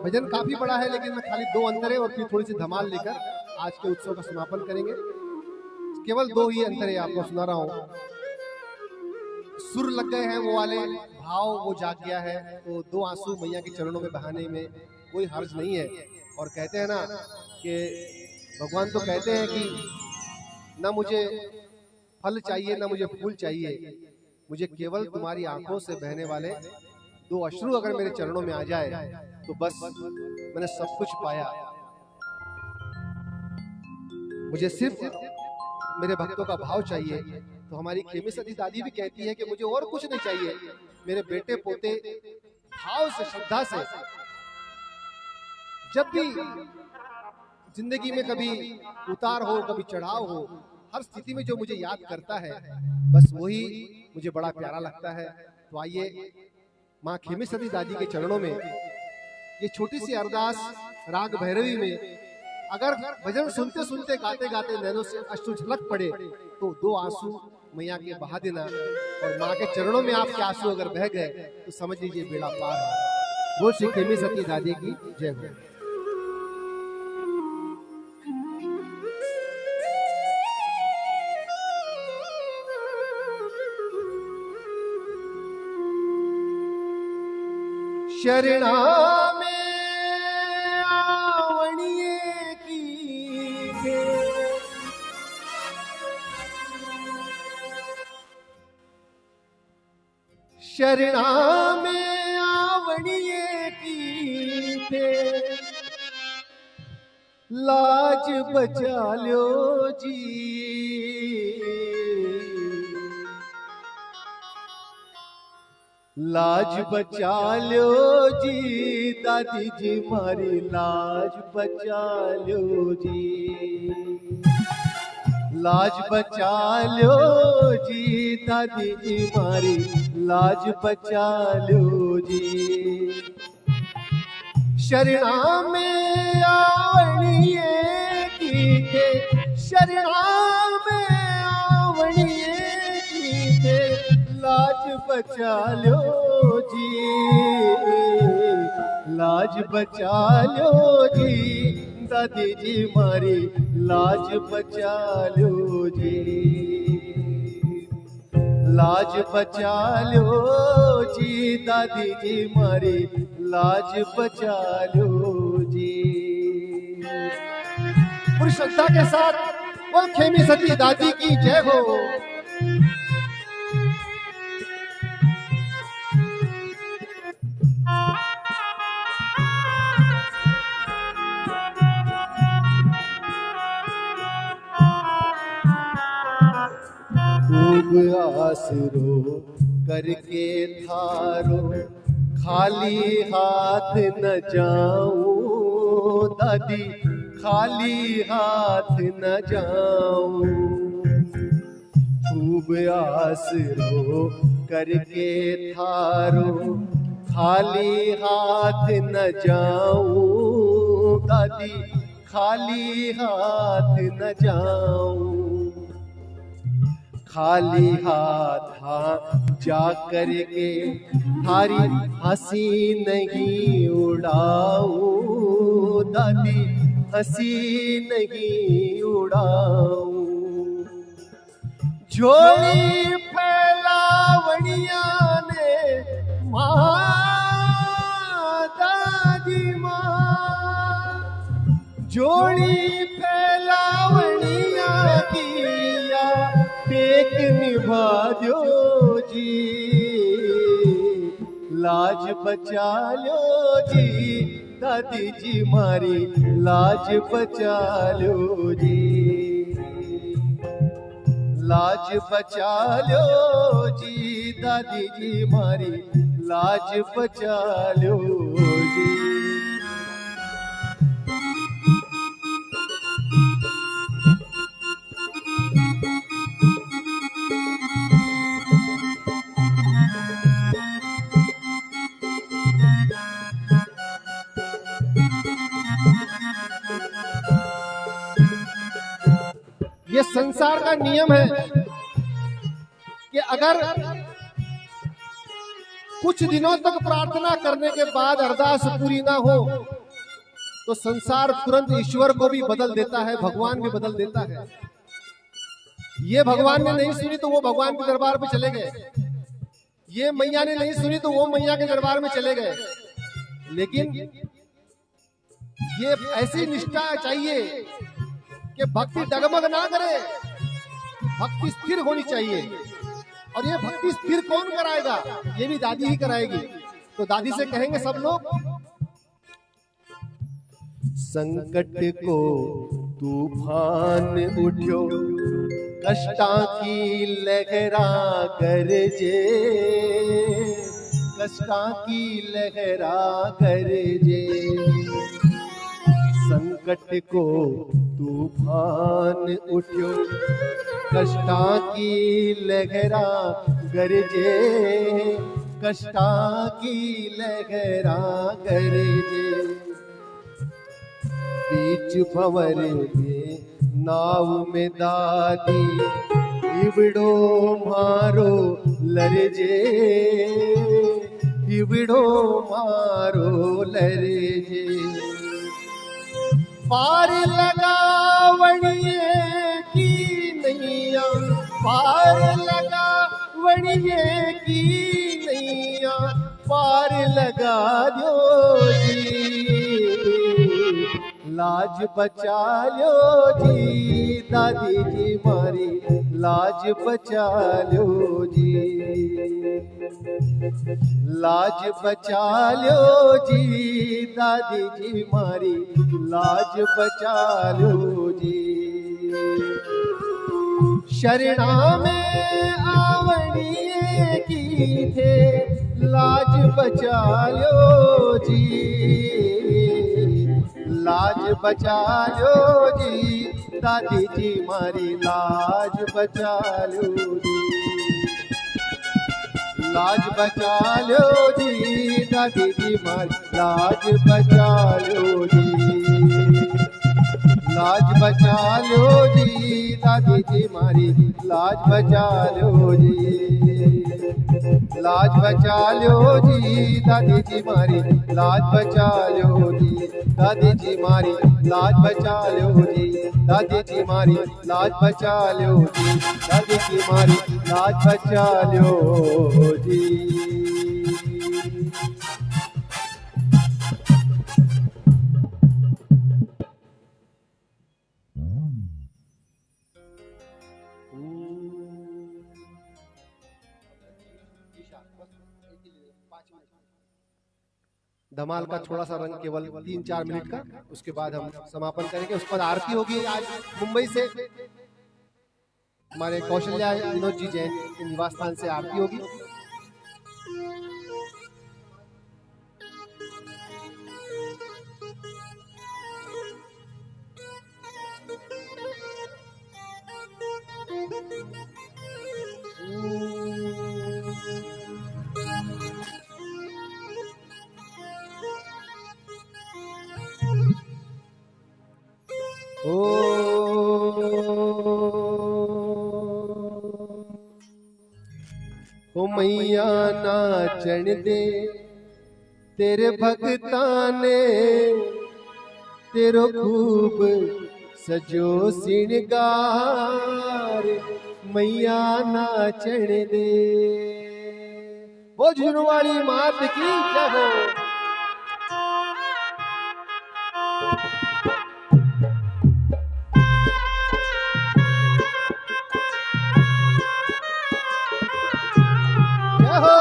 भजन काफी बड़ा है, लेकिन मैं खाली 2 अंतरे और फिर थोड़ी सी धमाल लेकर आज के उत्सव का समापन करेंगे। केवल 2 ही अंतरे आपको सुना रहा हूँ। सुर लग गए हैं वो वाले भाव, वो जाग गया है, तो 2 आंसू मैया के चरणों में बहाने में कोई हर्ज नहीं है। और कहते हैं ना कि भगवान तो कहते हैं कि ना मुझे फल चाहिए ना मुझे फूल चाहिए, मुझे केवल तुम्हारी आंखों से बहने वाले 2 अश्रु अगर मेरे चरणों में आ जाए तो बस मैंने सब कुछ पाया। मुझे सिर्फ मेरे भक्तों का भाव चाहिए। तो हमारी खेमी सती दादी भी कहती है कि मुझे और कुछ नहीं चाहिए, मेरे बेटे पोते भाव से श्रद्धा से जब भी जिंदगी में कभी उतार हो कभी चढ़ाव हो, हर स्थिति में जो मुझे याद करता है बस वही मुझे बड़ा प्यारा लगता है। तो आइए माँ खेमी सती दादी के चरणों में ये छोटी सी अरदास राग भैरवी में, अगर भजन सुनते सुनते गाते गाते नैनों से अश्रु झलक पड़े तो 2 आंसू मैया के बहा देना, और माँ के चरणों में आपके आंसू अगर बह गए तो समझ लीजिए बेड़ा पार है। वो श्री खेमी सती दादी की जय हो। शरणा में आवणिये की शरणा में आवणिये की थे, लाज बचा लो जी, लाज बचा लो जी दादी जी मारी लाज बचा लो जी, लाज बचा लो जी दादी जी मारी लाज बचा लो जी। शरणा में आवणिये की थे, शरणा में आवणिये की थे, लाज बचा लो जी, लाज बचा लो जी दादी जी मारी लाज बचा लो जी, लाज बचा लो जी दादी जी मारी लाज बचा लो जी। पूरी श्रद्धा के साथ वो खेमी सती दादी की जय हो। खूब आसरो करके थारो खाली हाथ न जाऊं दादी, खाली हाथ न जाऊं। खूब आसरो करके थारो, खाली हाथ न जाऊं दादी, खाली हाथ न जाऊं। खाली हाथ जा करके थारी हंसी नहीं उड़ाऊं दादी, हंसी नहीं उड़ाऊं। झोली फैलावणिया ने माँ दादी माँ, जोड़ी फैलावणिया किया टेक निभा दो जी, लाज बचा लो जी दादी जी मारी, लाज बचा लो जी, लाज बचा लो जी दादी जी मारी, लाज बचा लो जी। ये संसार का नियम है कि अगर कुछ दिनों तक प्रार्थना करने के बाद अरदास पूरी ना हो तो संसार तुरंत ईश्वर को भी बदल देता है, भगवान भी बदल देता है। ये भगवान ने नहीं सुनी तो वो भगवान के दरबार में चले गए, ये मैया ने नहीं सुनी तो वो मैया के दरबार में चले गए। लेकिन ये ऐसी निष्ठा चाहिए कि भक्ति डगमग ना करे, भक्ति स्थिर होनी चाहिए। और ये भक्ति स्थिर कौन कराएगा? ये भी दादी ही कराएगी। तो दादी से कहेंगे सब लोग, संकट को तूफान उठो, कष्टा की लहरा गरजे, कष्टा की लहरा गरजे। संकट को तूफान उठो, कष्टा की लहरा गरजे, कष्टा की लहरा गरजे। बीच भंवर में नाव में दादी, इवड़ो मारो लरजे, इवड़ो मारो लरजे। पार लगावणिए की नैया, पार लगावणिए की नैया, पार लगा दो जी, लाज बचा लो जी दादी जी मारी, लाज बचा लो जी, लाज बचा लो जी दादी जी मारी, लाज बचा लो जी। शरणा में आवणिए की थे, लाज बचा लो जी, लाज बचा लो जी दादी जी मारी, लाज बचा लो जी, लाज बचा लो जी दादी जी मारी, लाज बचा लो जी, लाज बचा लो जी दादी जी मारी, लाज बचा लो जी, लाज बचा लो जी दादी जी मारी, लाज बचा लो जी दादी जी मारी, लाज बचा लो जी दादी जी मारी, लाज बचा लो जी दादी जी मारी, लाज बचा लो जी। धमाल का थोड़ा सा रंग केवल 3-4 मिनट का, उसके बाद हम समापन करेंगे। उसके बाद आरती होगी। आज मुंबई से हमारे कौशल्या विनोद जी जैन के निवास स्थान से आरती होगी। ओ मैया नाचण दे तेरे भगतां ने तेरो खूब सजो सिंगार मैया नाचण दे। वो झुनू वाली मात की जय हो। जय हो।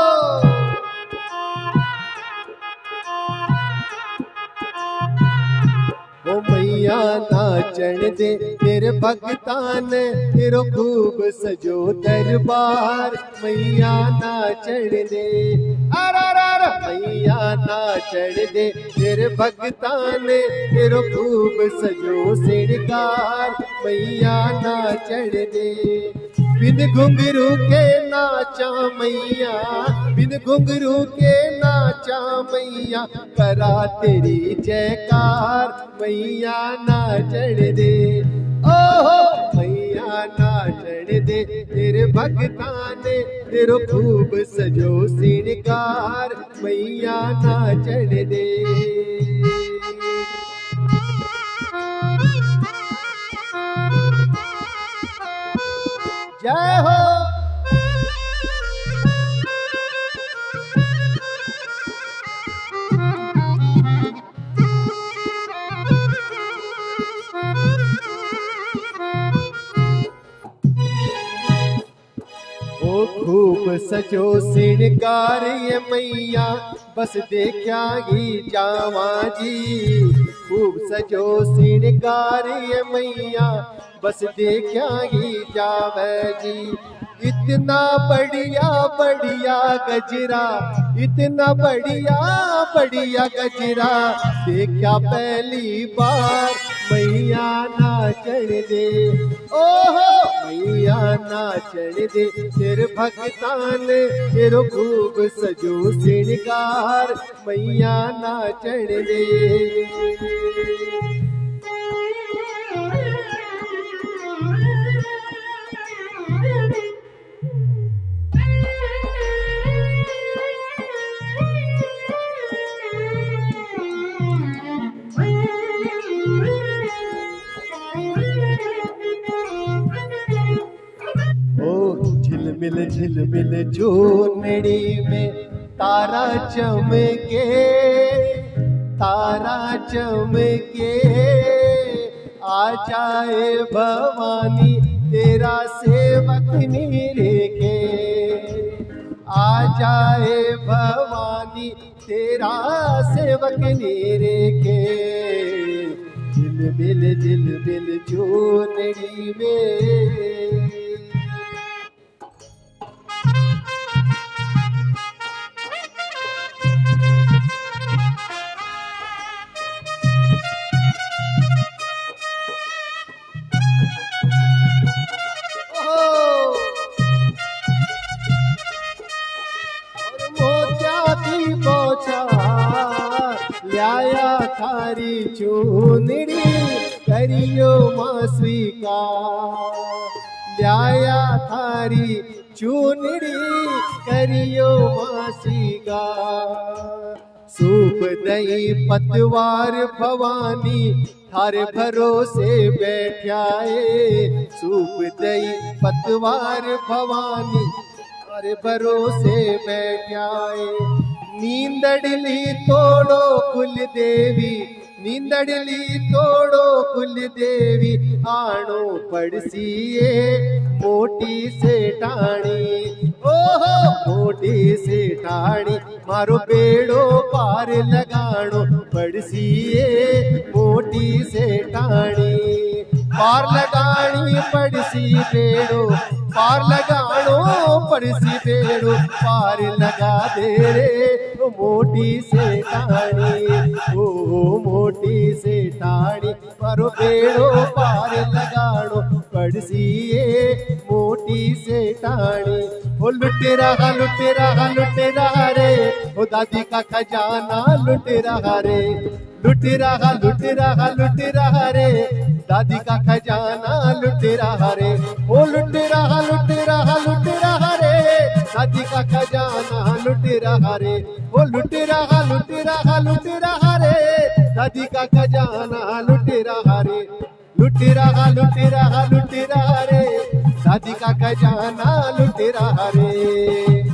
ओ मैया नाचण दे तेरे भगतां ने तेरो खूब सजो दरबार मैया नाचण दे। अर मैया नाचण दे तेरे भगतां ने तेरो खूब सजो सिंगार मैया नाचण दे। बिन घुंघरू के नाचा मैया बिन घुंघरू के नाचा मैया करा तेरी जयकार मैया नाचण दे। ओहो मैया नाचण दे तेरे भगतां ने तेरो खूब सजो सिंगार मैया नाचण दे। जय हो। ओ खूब सजो सिंगार ये मैया बस देखा ही जावा जी। खूब सजो सिंगार ये मैया बस देखा ही जावे जी। इतना बढ़िया बढ़िया गजरा इतना बढ़िया बढ़िया गजरा देखा पहली बार मैया नाचण दे। ओहो मैया नाचण दे तेरे भगतां ने तेरो खूब सजो सिंगार मैया नाचण दे। झिलमिल झिलमिल चूनड़ी में तारा चमके आ जाए भवानी तेरा सेवक निरेखे। आ जाए भवानी तेरा सेवक निरेखे। झिलमिल चूनड़ी में ल्याया थारी चूनड़ी करियो मां स्वीकार। ल्याया थारी चूनड़ी करियो मां स्वीकार। सूप दही पतवार भवानी थारे भरोसे बैठाए। सूप दही पतवार भवानी थारे भरोसे बैठाए। नींदड़ली तोड़ो कुल देवी नींदड़ली तोड़ो कुल देवी आणो पड़सीए मोटी से टाणी। ओहो मोटी से टाणी मारो बेड़ो पार लगाणो पड़सीए मोटी से टाणी। पार लगानी पड़सी बेड़ो पार लगाणो पड़सी बेड़ो पार लगा दे रे मोटी से टाणी। ओ मोटी से टाणी मारो बेड़ो पार लगाणो पड़सीए मोटी से टाणी। ओ लुट रहा रे ओ दादी का खजाना लुट रहा रे। लुट रहा रे दादी का खजाना लुट रहा रे, ओ लुट रहा लुट रहा लुट रहा रे, दादी का खजाना लुट रहा रे, ओ लुट रहा लुट रहा लुट रहा रे, दादी का खजाना लुट रहा रे, लुट रहा लुट रहा लुट रहा रे, दादी का खजाना लुट रहा रे।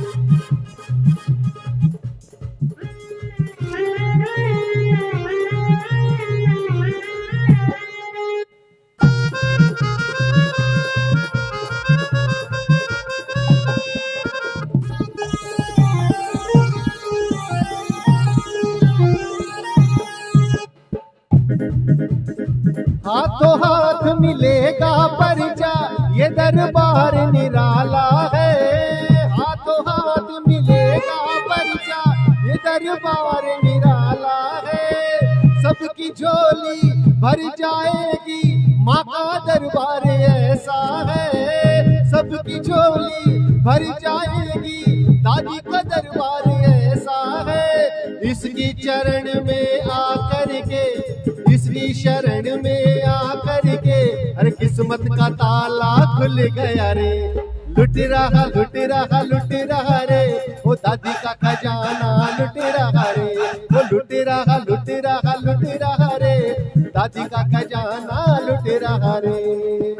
हाथों हाथ मिलेगा परिचा, ये दरबार निराला है, हाथों हाथ मिलेगा परिचा, ये दरबार निराला है, सबकी झोली भर जाएगी, माँ का दरबार ऐसा है, सबकी झोली भर जाएगी, दादी का दरबार ऐसा है, इसकी चरण में आकर के, इसकी शरण में आकर के, अरे किस्मत का ताला खुल गया रे, लुट रहा लुट रहा लुट रहा रे, वो दादी का खजाना लुट रहा रे, वो लुट रहा लुट रहा लुट रहा रे, दादी का खजाना लुट रहा रे।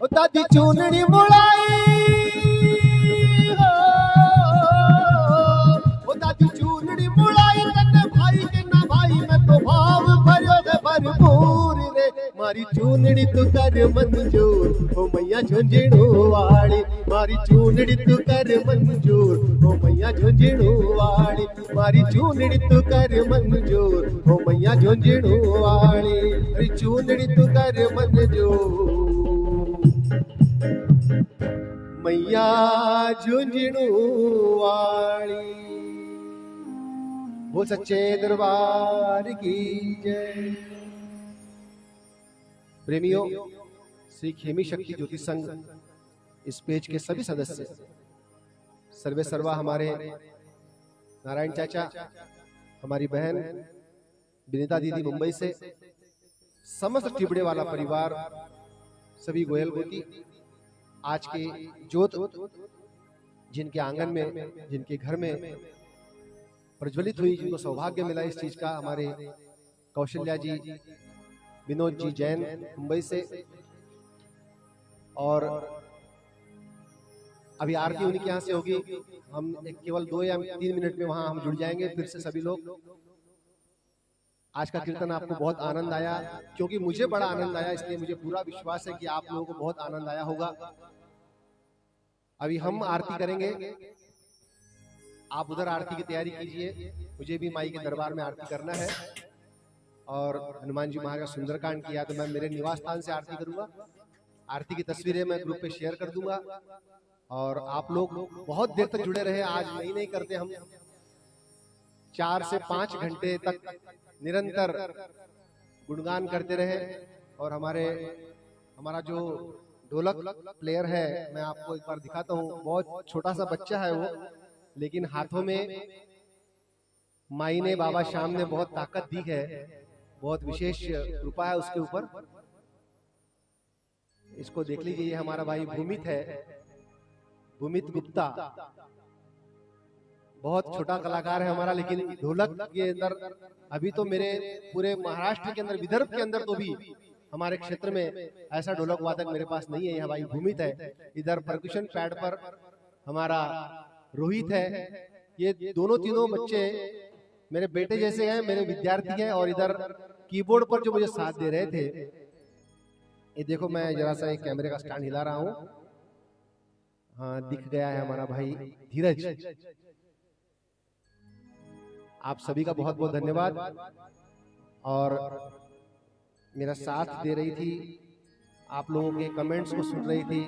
दादी चूनड़ी मुड़ाई हो, ओ दादी चूनड़ी मुड़ाई, तन्ने भाई के ना भाई में तो भाव भरो है भरपूर रे, मारी चूनड़ी तू कर मंजूर, ओ मैया झुंझुनू वाली, मारी चूनड़ी तू कर मंजूर, ओ मैया झुंझुनू वाली, मारी चूनड़ी तू कर मंजूर, ओ मैया झुंझुनू वाली, अरे चूनड़ी तू कर मंजूर, मैया झुंझुनू वाली। बोल सच्चे दरबार की जय। प्रेमियों, श्री खेमी शक्ति ज्योति संघ इस पेज के सभी सदस्य, सर्वे सर्वा हमारे नारायण चाचा, हमारी बहन विनीता दीदी मुंबई से, समस्त टिबड़े वाला परिवार, सभी गोयल गोती, आज के ज्योत जिनके आंगन में, जिनके घर में प्रज्वलित हुई, जिनको सौभाग्य मिला इस चीज का, हमारे कौशल्या जी, विनोद जी जैन मुंबई से, और अभी आरती उनके यहाँ से होगी, हम केवल 2 या 3 मिनट में वहां हम जुड़ जाएंगे फिर से सभी लोग। आज का कीर्तन आपको बहुत आनंद आया, क्योंकि मुझे बड़ा आनंद आया, इसलिए मुझे पूरा विश्वास है कि आप लोगों को बहुत आनंद आया होगा। अभी हम आरती करेंगे, आप उधर आरती की तैयारी कीजिए, मुझे भी माई के दरबार में आरती करना है, और हनुमान जी महाराज का सुंदरकांड किया तो मैं मेरे निवास स्थान से आरती करूंगा। आरती की तस्वीरें मैं ग्रुप पे शेयर कर दूंगा, और आप लोग बहुत देर तक जुड़े रहे। आज नहीं करते हम, 4 से 5 घंटे तक निरंतर गुणगान करते रहे। और हमारा जो ढोलक प्लेयर है, मैं आपको एक बार दिखाता हूँ, बहुत छोटा सा बच्चा है वो, लेकिन हाथों में माई ने, बाबा श्याम ने बहुत ताकत दी है, बहुत विशेष कृपा है उसके ऊपर। इसको देख लीजिए, ये हमारा भाई भूमित है, भूमित गुप्ता, बहुत छोटा कलाकार है हमारा, लेकिन ढोलक के अंदर अभी तो मेरे पूरे महाराष्ट्र के अंदर, विदर्भ के अंदर तो भी हमारे क्षेत्र में ऐसा ढोलक वादक मेरे पास नहीं है। यह भाई भूमित है। इधर परक्यूशन पैड पर हमारा रोहित है। ये दोनों तीनों बच्चे मेरे बेटे जैसे हैं, मेरे विद्यार्थी हैं। और इधर कीबोर्ड पर जो मुझे साथ दे रहे थे, ये देखो, मैं जरा सा एक कैमरे का स्टैंड हिला रहा हूँ, हाँ दिख गया है, हमारा भाई धीरज। आप सभी का बहुत बहुत धन्यवाद। और मेरा साथ दे रही थी, आप लोगों के कमेंट्स को सुन रही थी,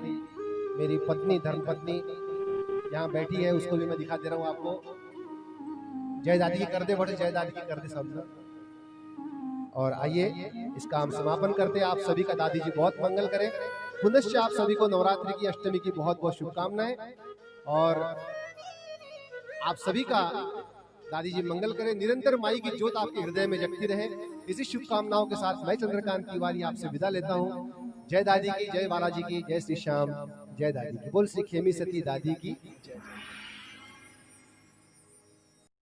मेरी पत्नी, धर्मपत्नी यहाँ बैठी है, उसको भी मैं दिखा दे रहा हूँ आपको। जय दादी की कर दे, बड़े जय दादी की कर दे सब। और आइए इसका हम समापन करते हैं। आप सभी का दादी जी बहुत मंगल करें। पुनश्च आप सभी को नवरात्रि की अष्टमी की बहुत बहुत शुभकामनाएं और आप सभी का दादी जी मंगल करें। निरंतर माई की ज्योत आपके हृदय में जगती रहे। इसी शुभकामनाओं के साथ मैं चंद्रकांत तिवारी आपसे विदा लेता हूँ। जय दादी की, जय बालाजी की, जय श्री श्याम, जय दादी की। बोल श्री खेमी सती दादी की जय।